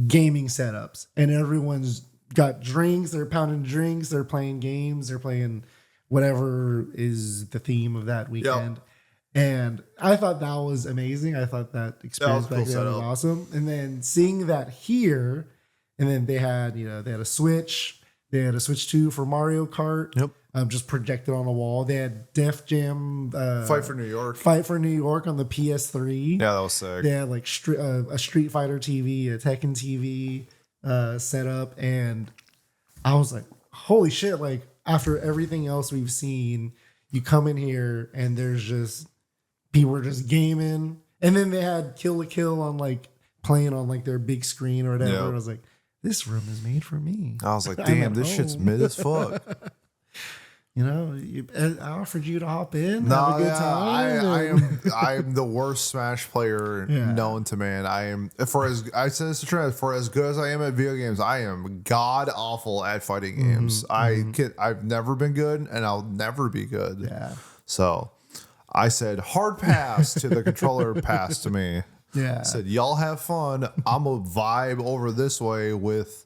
gaming setups, and everyone's got drinks. They're pounding drinks. They're playing games. They're playing whatever is the theme of that weekend. Yep. And I thought that was amazing. I thought that experience back there was awesome. And then seeing that here, and then they had a Switch. They had a Switch 2 for Mario Kart. Yep. Just projected on a wall. They had Def Jam Fight for New York on the PS3. Yeah, that was sick. They had like a Street Fighter TV, a Tekken TV set up, and I was like, holy shit, like after everything else we've seen, you come in here and there's just people are just gaming. And then they had Kill la Kill on like playing on like their big screen or whatever. Yep. I was like, this room is made for me. I was like, damn, this shit's mid as fuck. I offered you to hop in, have a good time. I am the worst Smash player known to man. I said this to Trent, for as good as I am at video games, I am god awful at fighting games. I've never been good, and I'll never be good. Yeah. So I said hard pass to the controller, pass to me. Yeah. I said, y'all have fun. I'm a vibe over this way with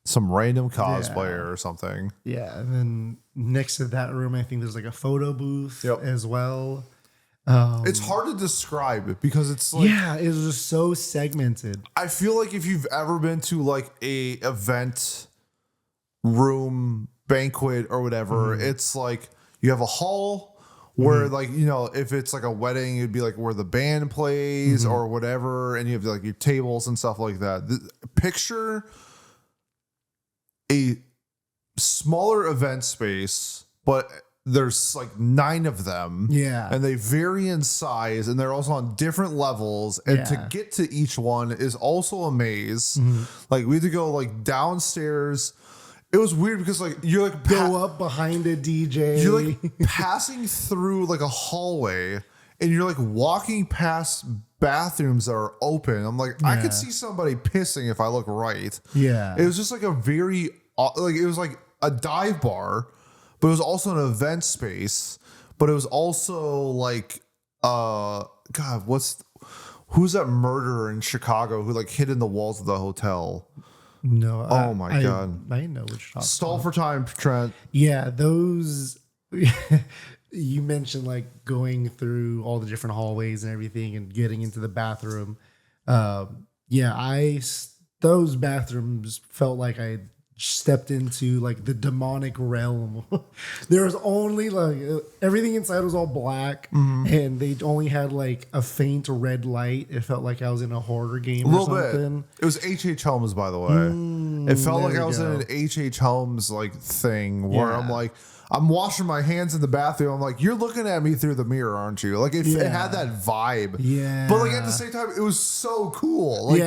some random cosplayer or something. Yeah. And then next to that room, I think there's like a photo booth as well. It's hard to describe because it's like, it was just so segmented. I feel like if you've ever been to like a event room banquet or whatever, it's like you have a hall where like, if it's like a wedding, it'd be like where the band plays or whatever. And you have like your tables and stuff like that. Picture a smaller event space, but there's like 9 of them. Yeah. And they vary in size and they're also on different levels. And to get to each one is also a maze. Like we had to go like downstairs. It was weird because like you're like go up behind a DJ. You're like passing through like a hallway and you're like walking past bathrooms that are open. I'm like, I could see somebody pissing if I look right. Yeah. It was just like a very like it was like a dive bar, but it was also an event space. But it was also like God, who's that murderer in Chicago who like hid in the walls of the hotel? No. Oh my God. I know which Stall for time, Trent. Yeah, those you mentioned like going through all the different hallways and everything and getting into the bathroom. Those bathrooms felt like I stepped into like the demonic realm. There was only like everything inside was all black and they only had like a faint red light. It felt like I was in a horror game or something. Bit. It was H.H. Holmes, by the way. It felt like I was in an H.H. Holmes like thing where I'm like, I'm washing my hands in the bathroom. I'm like, you're looking at me through the mirror, aren't you? Like it had that vibe. Yeah. But like at the same time, it was so cool. Like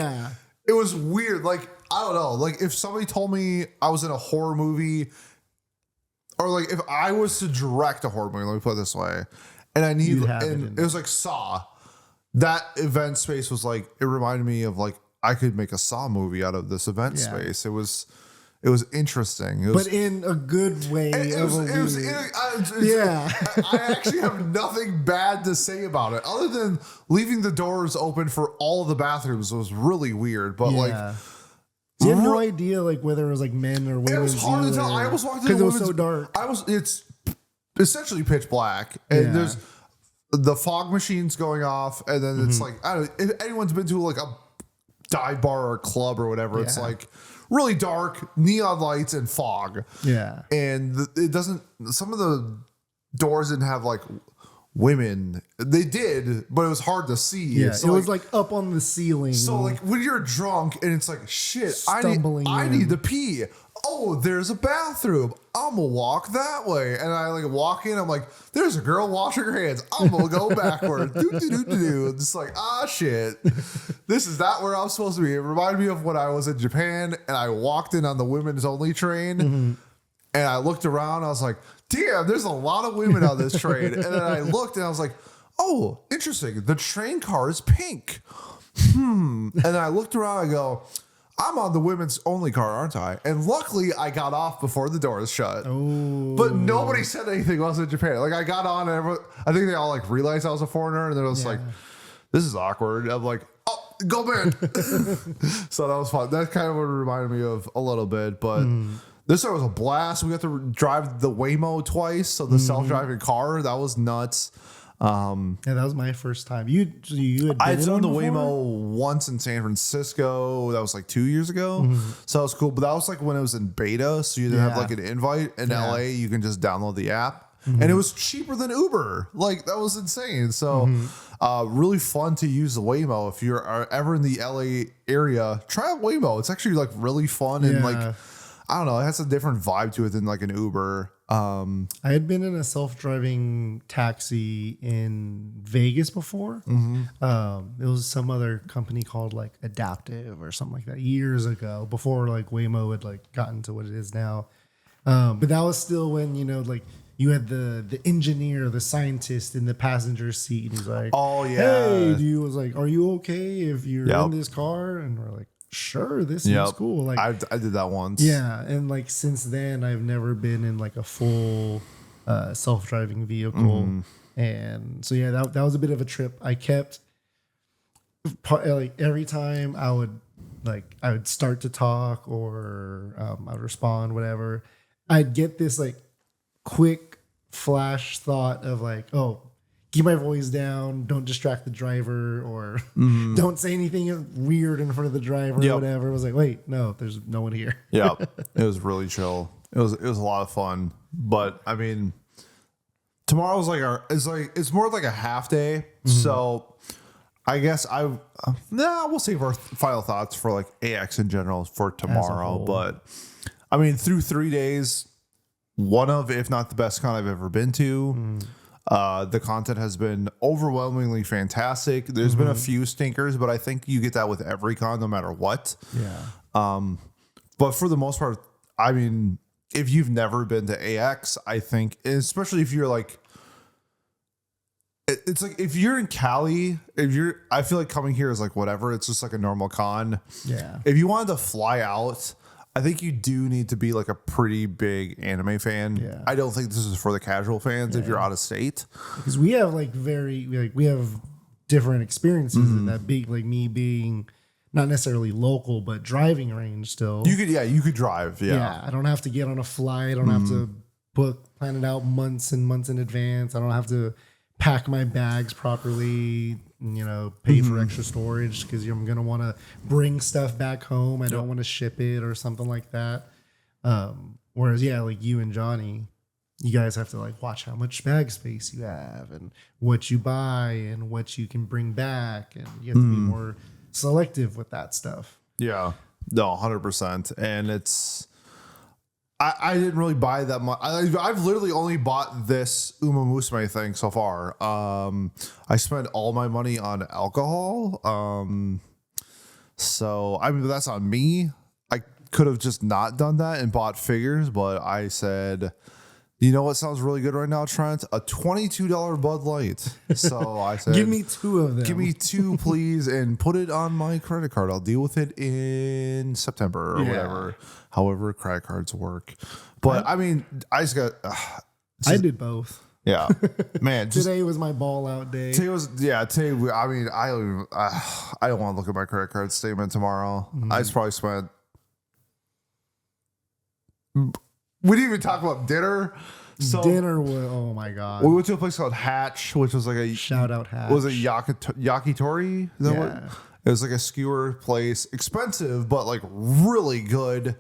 it was weird. Like, I don't know. Like if somebody told me I was in a horror movie, or like if I was to direct a horror movie, let me put it this way, and I need, and it was like Saw. That event space was like, it reminded me of like I could make a Saw movie out of this event space. It was interesting. It was, but in a good way. I actually have nothing bad to say about it other than leaving the doors open for all of the bathrooms was really weird. But like, you have no idea like whether it was like men or women. It was hard to tell. I almost walked in because it was so dark. It's essentially pitch black, and there's the fog machines going off, and then it's like, I don't know if anyone's been to like a dive bar or a club or whatever. It's like really dark, neon lights and fog. Yeah. And it doesn't, some of the doors didn't have like women. They did, but it was hard to see. Yeah. So it was like up on the ceiling. So like when you're drunk and it's like, shit, I Stumbling need to pee. Oh, there's a bathroom. I'm gonna walk that way. And I like walk in, I'm like, there's a girl washing her hands. I'm gonna go backward. It's like, shit. This is not where I'm supposed to be. It reminded me of when I was in Japan and I walked in on the women's only train and I looked around. I was like, damn, there's a lot of women on this train. And then I looked and I was like, oh, interesting. The train car is pink. And then I looked around, I go, I'm on the women's only car, aren't I? And luckily, I got off before the doors shut. Oh. But nobody said anything while I was in Japan. Like, I got on, and I think they all, like, realized I was a foreigner, and they're just like, this is awkward. I'm like, oh, go man. So that was fun. That kind of what it reminded me of a little bit. But this was a blast. We got to drive the Waymo twice, so the self-driving car. That was nuts. That was my first time. You had I had done the Waymo once in San Francisco. That was like 2 years ago. So that was cool. But that was like when it was in beta. So you didn't have like an invite. In LA, you can just download the app. And it was cheaper than Uber. Like that was insane. So really fun to use the Waymo. If you're ever in the LA area, try out Waymo. It's actually like really fun and like, I don't know, it has a different vibe to it than like an Uber. I had been in a self-driving taxi in Vegas before. It was some other company called like Adaptive or something like that years ago, before like Waymo had like gotten to what it is now. But that was still when, you know, like you had the engineer, the scientist in the passenger seat. And he's like, oh yeah. Hey, you was like, are you okay if you're in this car? And we're like, sure, this seems cool. Like I did that once. Yeah, and like since then, I've never been in like a full self-driving vehicle, and so yeah, that was a bit of a trip. I kept like every time I would start to talk or I would respond, whatever. I'd get this like quick flash thought of like, oh, keep my voice down, don't distract the driver, or don't say anything weird in front of the driver or whatever. I was like, wait, no, there's no one here. Yeah, it was really chill. It was a lot of fun. But I mean, tomorrow's like it's more like a half day. So I guess we'll save our final thoughts for like AX in general for tomorrow. But I mean, through 3 days, one of, if not the best con I've ever been to. The content has been overwhelmingly fantastic. There's been a few stinkers, but I think you get that with every con, no matter what. Yeah. But for the most part, I mean, if you've never been to AX, I think, especially if you're like, it's like if you're in Cali, I feel like coming here is like whatever. It's just like a normal con. Yeah. If you wanted to fly out, I think you do need to be like a pretty big anime fan. Yeah. I don't think this is for the casual fans if you're out of state. Because we have like we have different experiences in that big, like me being not necessarily local, but driving range still. You could drive. Yeah. I don't have to get on a flight. I don't have to plan it out months and months in advance. I don't have to pack my bags properly, pay for extra storage because I'm going to want to bring stuff back home. I don't want to ship it or something like that. Whereas, like you and Johnny, you guys have to like watch how much bag space you have and what you buy and what you can bring back. And you have to be more selective with that stuff. Yeah. No, 100%. And I didn't really buy that much. I've literally only bought this Uma Musume thing so far. I spent all my money on alcohol. So, I mean, that's on me. I could have just not done that and bought figures, but I said, you know what sounds really good right now, Trent? A $22 Bud Light. So I said, give me 2 of them. Give me 2, please, and put it on my credit card. I'll deal with it in September or whatever. However, credit cards work. But I mean, I just got. I did both. Yeah, man. Today was my ball out day. Today was Today, I mean, I don't want to look at my credit card statement tomorrow. I just probably spent. We didn't even talk about dinner. So dinner was, oh my God. We went to a place called Hatch, which was like a shout out Hatch. Was it Yakitori? Is that what? It was like a skewer place, expensive, but like really good.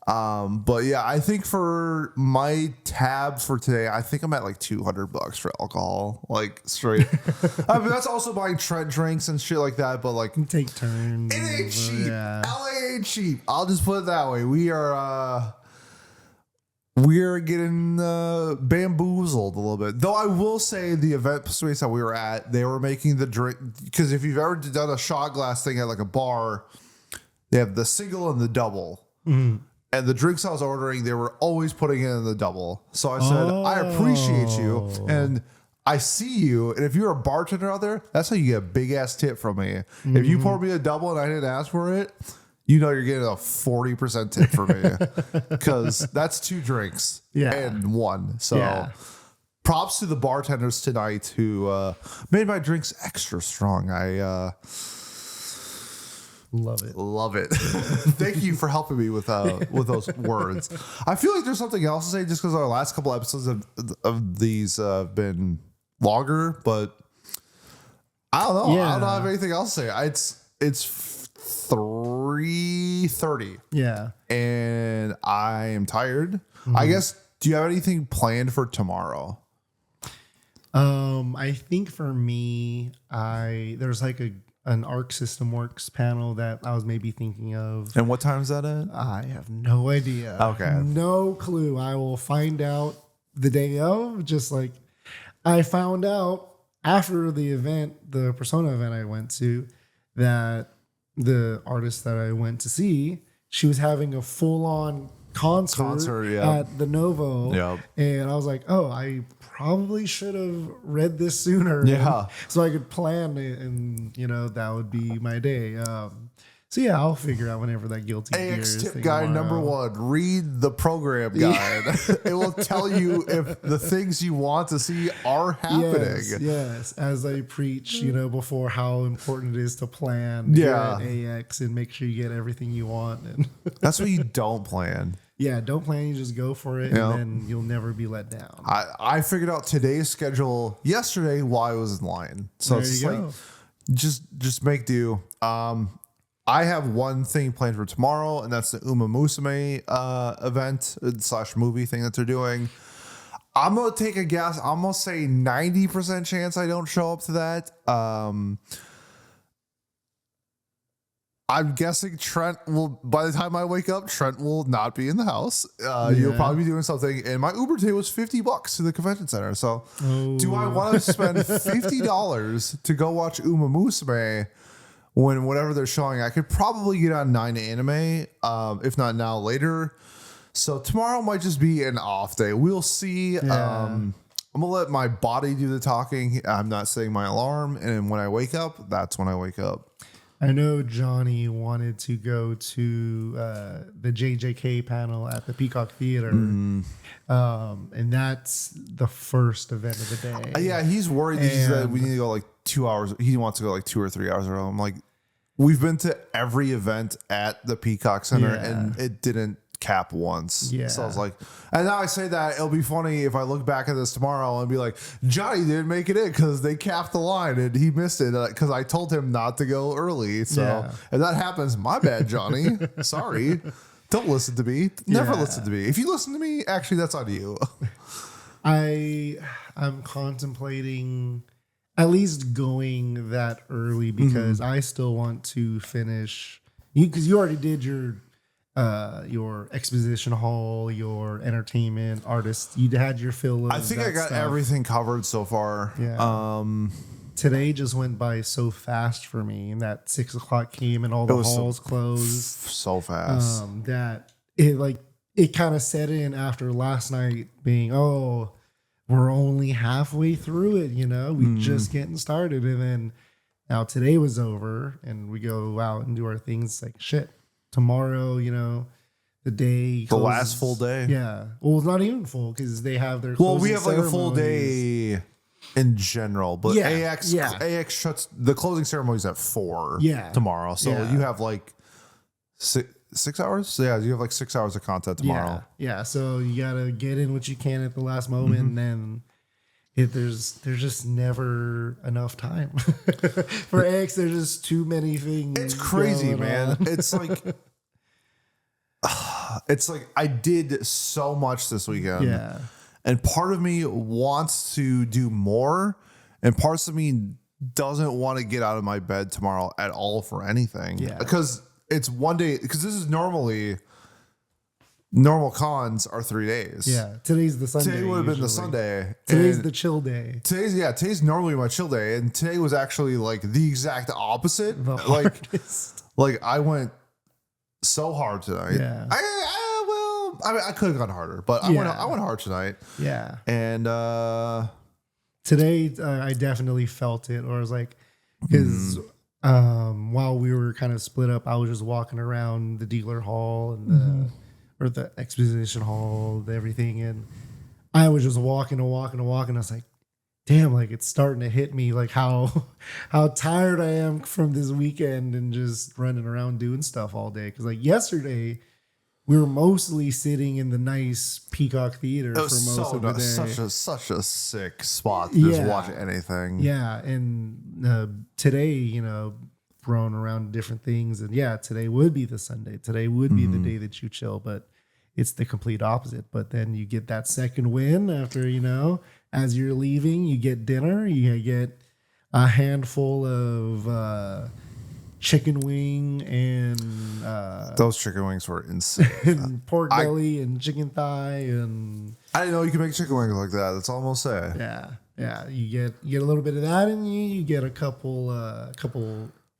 But yeah, I think for my tab for today, I think I'm at like $200 for alcohol, like straight. I mean, that's also buying Trent drinks and shit like that. But like, you take turns. It ain't cheap. Yeah. LA ain't cheap. I'll just put it that way. We're getting bamboozled a little bit. Though I will say the event space that we were at, they were making the drink. Because if you've ever done a shot glass thing at like a bar, they have the single and the double. And the drinks I was ordering, they were always putting it in the double. So I said, I appreciate you. And I see you. And if you're a bartender out there, that's how you get a big ass tip from me. If you pour me a double and I didn't ask for it, you know you're getting a 40% tip for me because that's 2 drinks and 1. So props to the bartenders tonight who made my drinks extra strong. I love it. Thank you for helping me with those words. I feel like there's something else to say just because our last couple episodes of these have been longer, but I don't know. I don't have anything else to say. It's 3:30. Yeah. And I am tired. I guess, do you have anything planned for tomorrow? I think for me, there's like an Arc System Works panel that I was maybe thinking of. And what time is that at? I have no idea. Okay. No clue. I will find out the day of, just like I found out after the event, the Persona event I went to, that the artist that I went to see, she was having a full-on concert at the Novo. Yep. And I was like, oh, I probably should have read this sooner. Yeah. So I could plan it, and that would be my day. So yeah, I'll figure out whenever that guilty gear AX is. tip guide number 1: read the program guide. It will tell you if the things you want to see are happening. Yes, as I preach, before, how important it is to plan. Here at AX and make sure you get everything you want. And that's what you don't plan. Yeah, don't plan. You just go for it, and then you'll never be let down. I figured out today's schedule yesterday while I was in line, so there it's you like go. just make do. I have one thing planned for tomorrow, and that's the Uma Musume event / movie thing that they're doing. I'm gonna take a guess. I'm gonna say 90% chance I don't show up to that. I'm guessing Trent will, by the time I wake up, Trent will not be in the house. You'll probably be doing something. And my Uber today was $50 to the convention center. So do I want to spend $50 to go watch Uma Musume when whatever they're showing? I could probably get on 9 Anime, if not now, later. So tomorrow might just be an off day. We'll see. Yeah. I'm going to let my body do the talking. I'm not setting my alarm. And when I wake up, that's when I wake up. I know Johnny wanted to go to the JJK panel at the Peacock Theater. And that's the first event of the day. Yeah, he's worried. He said we need to go like 2 hours. He wants to go like 2 or 3 hours early. I'm like, we've been to every event at the Peacock Center and it didn't cap once. Yeah. So I was like, and now I say that it'll be funny if I look back at this tomorrow and be like, Johnny didn't make it in because they capped the line and he missed it because I told him not to go early. So if that happens, my bad, Johnny. Sorry. Don't listen to me. Never listen to me. If you listen to me, actually, that's on you. I'm contemplating at least going that early because I still want to finish because you already did your exposition hall, your entertainment artist. You had your fill of I think I got everything covered so far. Yeah. Today just went by so fast for me, and that 6 o'clock came and all the halls closed so fast. That it kind of set in after last night being, we're only halfway through it, we just getting started. And then now today was over and we go out and do our things like shit. Tomorrow, the day. The last full day? Yeah. Well, it's not even full because they have their we have like a full day in general, but AX shuts, the closing ceremonies at 4 tomorrow. So you have like 6 hours? So yeah, you have like 6 hours of content tomorrow. Yeah. So you got to get in what you can at the last moment and then there's just never enough time for AX. There's just too many things. It's crazy, man. It's like I did so much this weekend. Yeah. And part of me wants to do more, and parts of me doesn't want to get out of my bed tomorrow at all for anything. Yeah. Because it's one day, because this is normal cons are 3 days. Yeah. Today's the Sunday. Today would have been the Sunday. Today's the chill day. Today's normally my chill day. And today was actually like the exact opposite. Like I went so hard tonight. Yeah. I could have gone harder, but I went hard tonight. Yeah. And today I definitely felt it, or I was like, because while we were kind of split up, I was just walking around the dealer hall and the exposition hall, everything, and I was just walking. I was like, damn, like it's starting to hit me, like how tired I am from this weekend and just running around doing stuff all day. Because like yesterday, we were mostly sitting in the nice Peacock Theater for most of the day. Such a sick spot to just watch anything. Yeah, and today, thrown around different things, and today would be the Sunday. Today would be the day that you chill, but it's the complete opposite. But then you get that second win after, as you're leaving, you get dinner, you get a handful of chicken wing and those chicken wings were insane. And pork belly and chicken thigh, and I didn't know you could make chicken wings like that. That's all I'm gonna say. Yeah. You get a little bit of that, and you get a couple.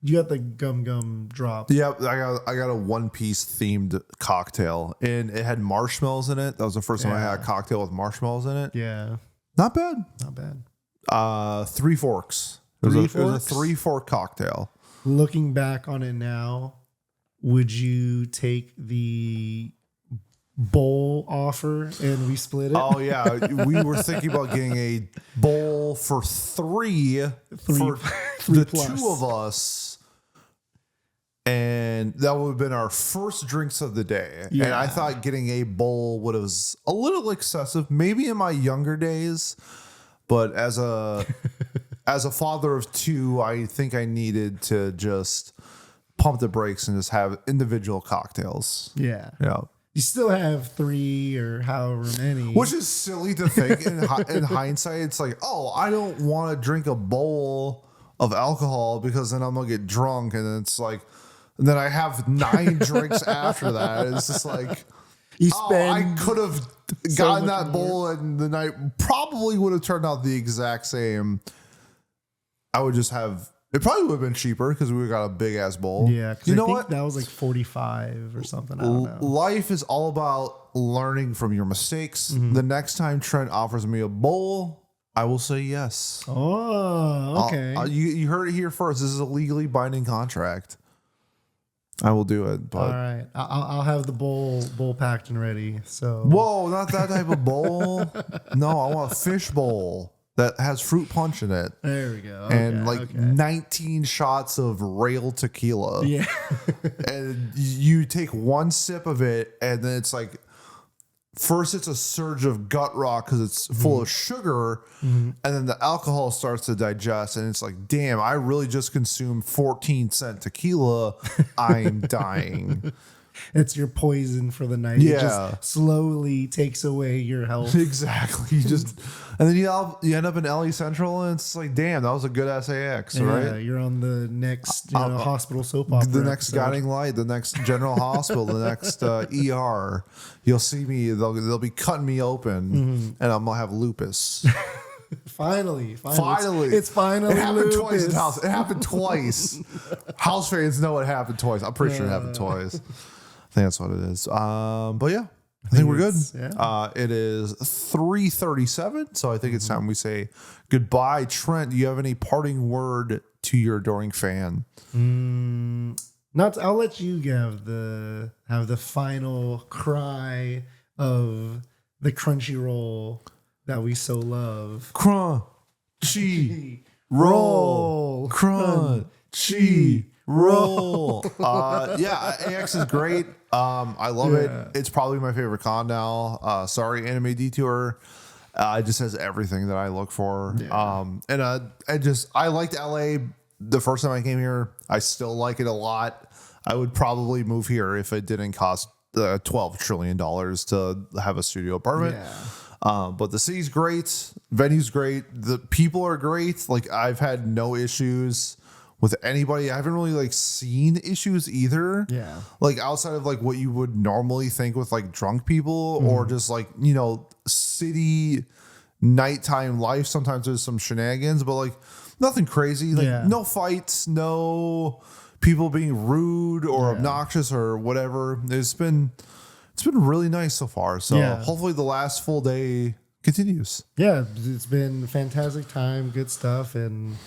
You got the gum drop. Yep, I got a One Piece themed cocktail, and it had marshmallows in it. That was the first time I had a cocktail with marshmallows in it. Yeah, not bad. 3 forks. It was a 3-fork cocktail. Looking back on it now, would you take the bowl offer and we split it? Oh yeah, we were thinking about getting a bowl for three for the plus. 2 of us, and that would have been our first drinks of the day. Yeah. And I thought getting a bowl was a little excessive, maybe in my younger days, but as a father of 2, I think I needed to just pump the brakes and just have individual cocktails. Yeah. Yeah. You still have 3 or however many. Which is silly to think in hindsight. It's like, I don't want to drink a bowl of alcohol because then I'm going to get drunk. And then it's like, And then I have 9 drinks after that. It's just like, You I spend could have gotten that bowl and the night probably would have turned out the exact same. I would just have, it probably would have been cheaper because we got a big ass bowl. Yeah, because I think that was like 45 or something. I don't know. Life is all about learning from your mistakes. The next time Trent offers me a bowl, I will say yes. Oh, okay. You heard it here first. This is a legally binding contract. I will do it. But all right, I'll have the bowl packed and ready. So whoa, not that type of bowl. No, I want a fish bowl that has fruit punch in it. There we go. And 19 shots of rail tequila. Yeah. And you take one sip of it, and then it's like, first it's a surge of gut rot because it's full of sugar, and then the alcohol starts to digest, and it's like, damn, I really just consumed 14-cent tequila. I'm dying. It's your poison for the night. Yeah. It just slowly takes away your health. Exactly. And then you end up in LA Central, and it's like, damn, that was a good SAX, right? Yeah, you're on the next hospital soap opera. The next Guiding Light, the next General Hospital, the next ER. You'll see me. They'll be cutting me open, and I'm gonna have lupus. Finally, It's finally. It happened lupus. twice in house. It happened twice. House fans know it happened twice. I'm pretty sure it happened twice. I think that's what it is. But yeah, I think we're good. Yeah. It is 3:37, so I think it's time we say goodbye. Trent, do you have any parting word to your adoring fan? I'll let you have the final cry of the CRUN-CHY-ROLL that we so love. CRUN-CHY-ROLL. CRUN-CHY-ROLL. Yeah, AX is great. I love it. It's probably my favorite con now. Sorry, Anime Detour. It just has everything that I look for. Yeah. I liked LA the first time I came here. I still like it a lot. I would probably move here if it didn't cost $12 trillion to have a studio apartment. Yeah. But the city's great. Venue's great. The people are great. Like, I've had no issues with anybody. I haven't really seen issues either. Yeah. Like, outside of what you would normally think with drunk people or just city nighttime life. Sometimes there's some shenanigans, but nothing crazy. No fights, no people being rude or obnoxious or whatever. It's been really nice so far. So hopefully the last full day continues. Yeah, it's been a fantastic time, good stuff, and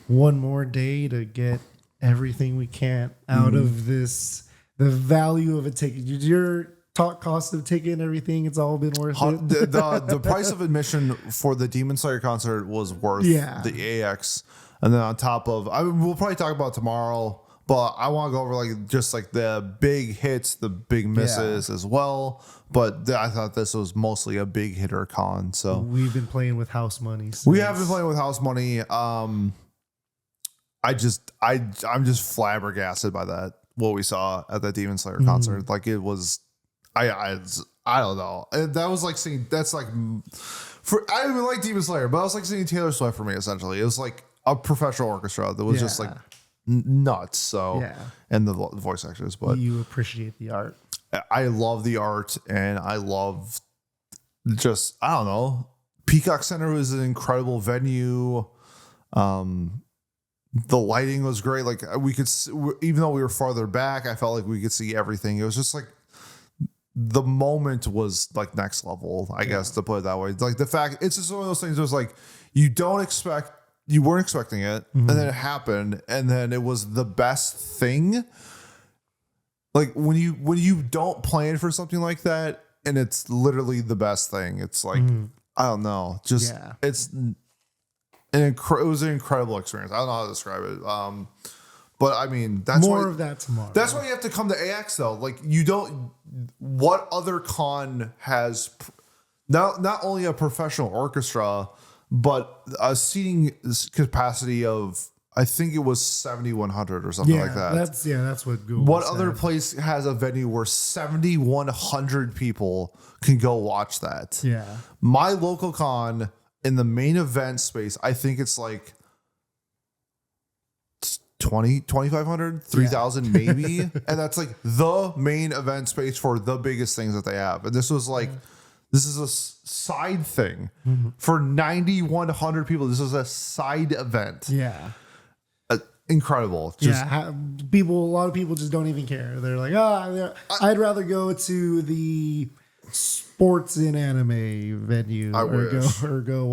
one more day to get everything we can out of this. The value of a ticket. Your talk cost of ticket and everything, it's all been worth it. The price of admission for the Demon Slayer concert was worth the AX. And then on top of, we'll probably talk about it tomorrow, but I want to go over just the big hits, the big misses as well. But I thought this was mostly a big hitter con. So we've been playing with house money. We have been playing with house money. I'm just flabbergasted by that. What we saw at that Demon Slayer concert, it was, I don't know. That was seeing, that's I didn't even like Demon Slayer, but I was seeing Taylor Swift for me. Essentially, it was a professional orchestra that was just nuts. So and the voice actors, but you appreciate the art. I love the art, and I love just, I don't know. Peacock Center was an incredible venue. The lighting was great. We could, even though we were farther back, I felt we could see everything. It was just the moment was next level, I guess, to put it that way. The fact, it's just one of those things. It was you weren't expecting it, and then it happened, and then it was the best thing. When you don't plan for something like that, and it's literally the best thing. It's I don't know, just it's it was an incredible experience. I don't know how to describe it. But I mean, that's more of that tomorrow. That's why you have to come to AX though. You don't. What other con has not only a professional orchestra, but a seating capacity of, I think it was 7,100 or something like that. That's what Google. What said. Other place has a venue where 7,100 people can go watch that? Yeah, my local con in the main event space, I think it's 2,500, 3,000 maybe. And that's like the main event space for the biggest things that they have. And this was like, this is a side thing for 9,100 people. This was a side event. Yeah. Incredible. A lot of people just don't even care. They're like, I'd rather go to the sports and anime venue or go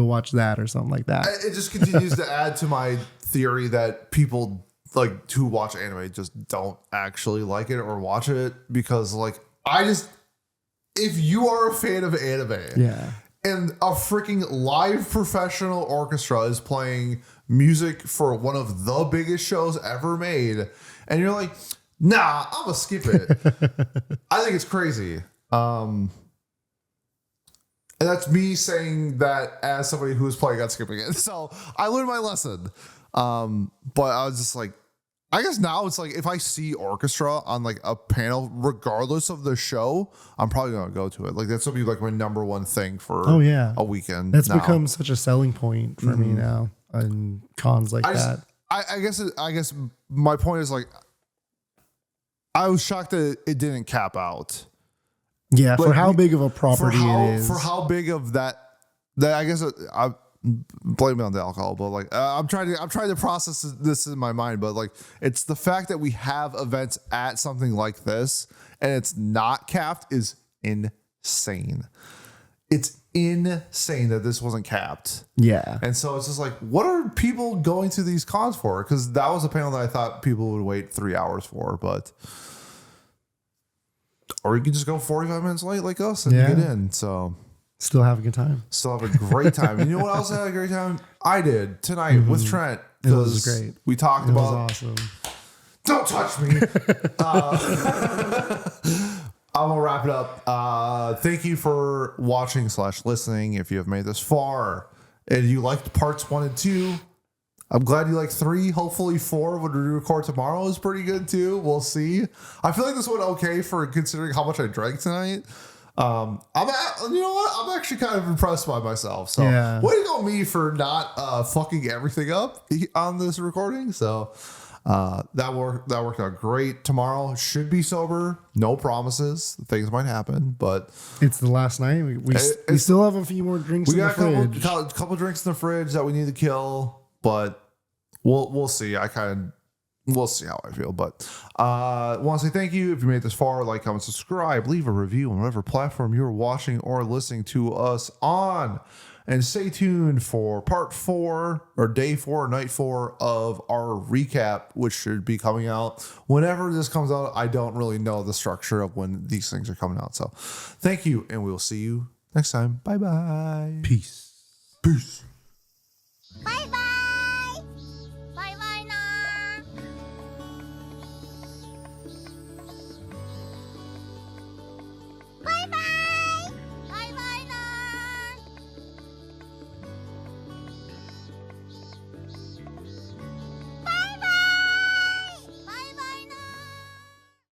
watch that or something like that. It just continues to add to my theory that people like who watch anime just don't actually like it or watch it because like if you are a fan of anime, and a freaking live professional orchestra is playing music for one of the biggest shows ever made, and you're like, nah, I'm gonna skip it. I think it's crazy. And that's me saying that as somebody who was playing on skipping it. So I learned my lesson. But I was just like, I guess now it's like if I see orchestra on like a panel, regardless of the show, I'm probably gonna go to it. Like that's gonna be like my number one thing for a weekend. That's become such a selling point for me now and cons like that. I guess my point is like I was shocked that it didn't cap out. Yeah, for how big of a property it is. For how big of that I guess I blame it on the alcohol, but like I'm trying to process this in my mind, but like it's the fact that we have events at something like this and it's not capped is insane. It's insane that this wasn't capped. Yeah. And so it's just like, what are people going to these cons for? Because that was a panel that I thought people would wait 3 hours for, but or you can just go 45 minutes late like us and get in. So still have a good time. Still have a great time. And you know what else I had a great time? I did tonight with Trent. It was great. We talked about. It was awesome. Don't touch me. I'm gonna wrap it up. Thank you for watching / listening. If you have made this far and you liked parts 1 and 2, I'm glad you like 3. Hopefully 4 when we record tomorrow is pretty good too. We'll see. I feel like this went okay for considering how much I drank tonight. You know what? I'm actually kind of impressed by myself. So way to go me for not fucking everything up on this recording. So that worked out great. Tomorrow should be sober. No promises. Things might happen, but it's the last night. We still have a few more drinks in the fridge. We got a couple drinks in the fridge that we need to kill, but we'll see. We'll see how I feel, but want to say thank you. If you made it this far, like, comment, subscribe, leave a review on whatever platform you're watching or listening to us on, and stay tuned for part 4 or day 4 or night 4 of our recap, which should be coming out whenever this comes out. I don't really know the structure of when these things are coming out. So thank you, and we'll see you next time. Bye-bye. Peace. Peace. Bye-bye.